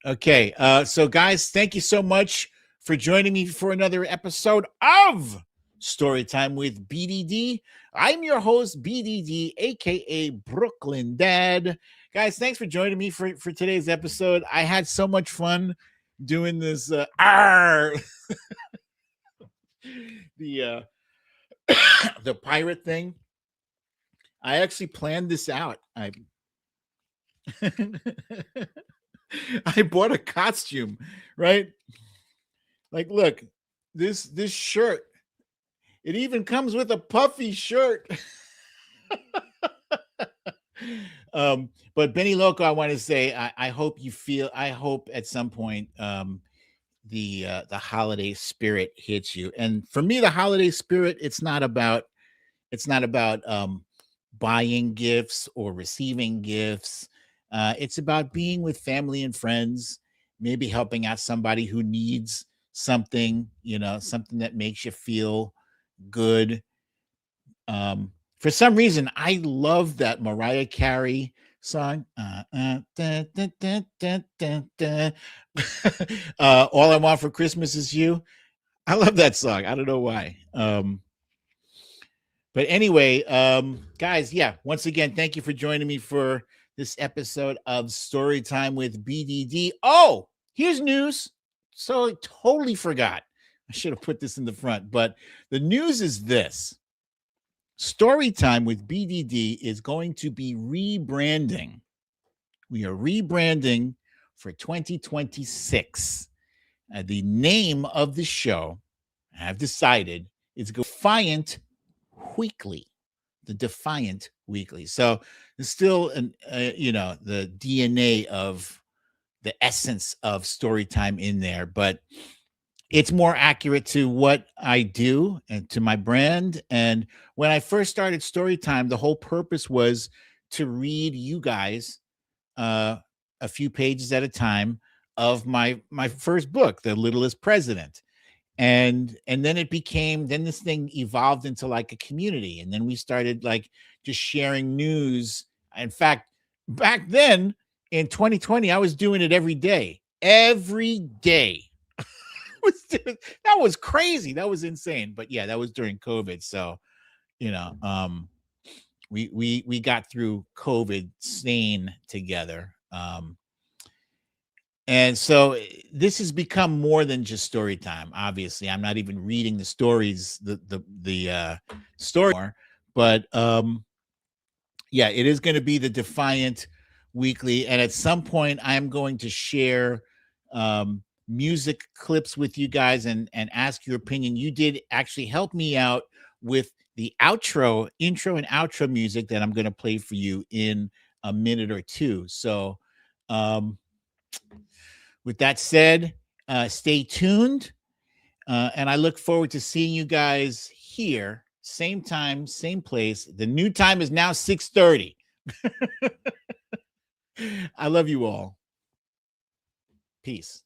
Okay. So guys, thank you so much for joining me for another episode of Storytime with BDD. I'm your host, BDD, aka Brooklyn Dad. Guys, thanks for joining me for today's episode. I had so much fun doing this the pirate thing. I actually planned this out. I bought a costume, right? Like, look, this shirt. It even comes with a puffy shirt. But Benny Loco, I want to say, I hope at some point the holiday spirit hits you. And for me, the holiday spirit, it's not about buying gifts or receiving gifts. It's about being with family and friends, maybe helping out somebody who needs something, something that makes you feel good. For some reason, I love that Mariah Carey song. All I Want for Christmas Is You. I love that song. I don't know why. But anyway, guys, once again, thank you for joining me for this episode of Storytime with BDD. Oh, here's news. So I totally forgot. I should have put this in the front, but the news is this. Storytime with BDD is going to be rebranding. We are rebranding for 2026. The name of the show, I've decided, is Defiant Weekly. The Defiant Weekly. So there's still the DNA of the essence of Storytime in there, but it's more accurate to what I do and to my brand. And when I first started Storytime, the whole purpose was to read you guys a few pages at a time of my first book, The Littlest President. And then then this thing evolved into like a community. And then we started like just sharing news. In fact, back then in 2020, I was doing it every day. That was crazy. That was insane. But yeah, that was during COVID. So, we got through COVID sane together. And so this has become more than just story time. Obviously, I'm not even reading the stories, the story more, but yeah, it is going to be the Defiant Weekly, and at some point, I'm going to share music clips with you guys and ask your opinion. You did actually help me out with the intro and outro music that I'm going to play for you in a minute or two. So, with that said, stay tuned, and I look forward to seeing you guys here, same time, same place. The new time is now 6:30. I love you all. Peace.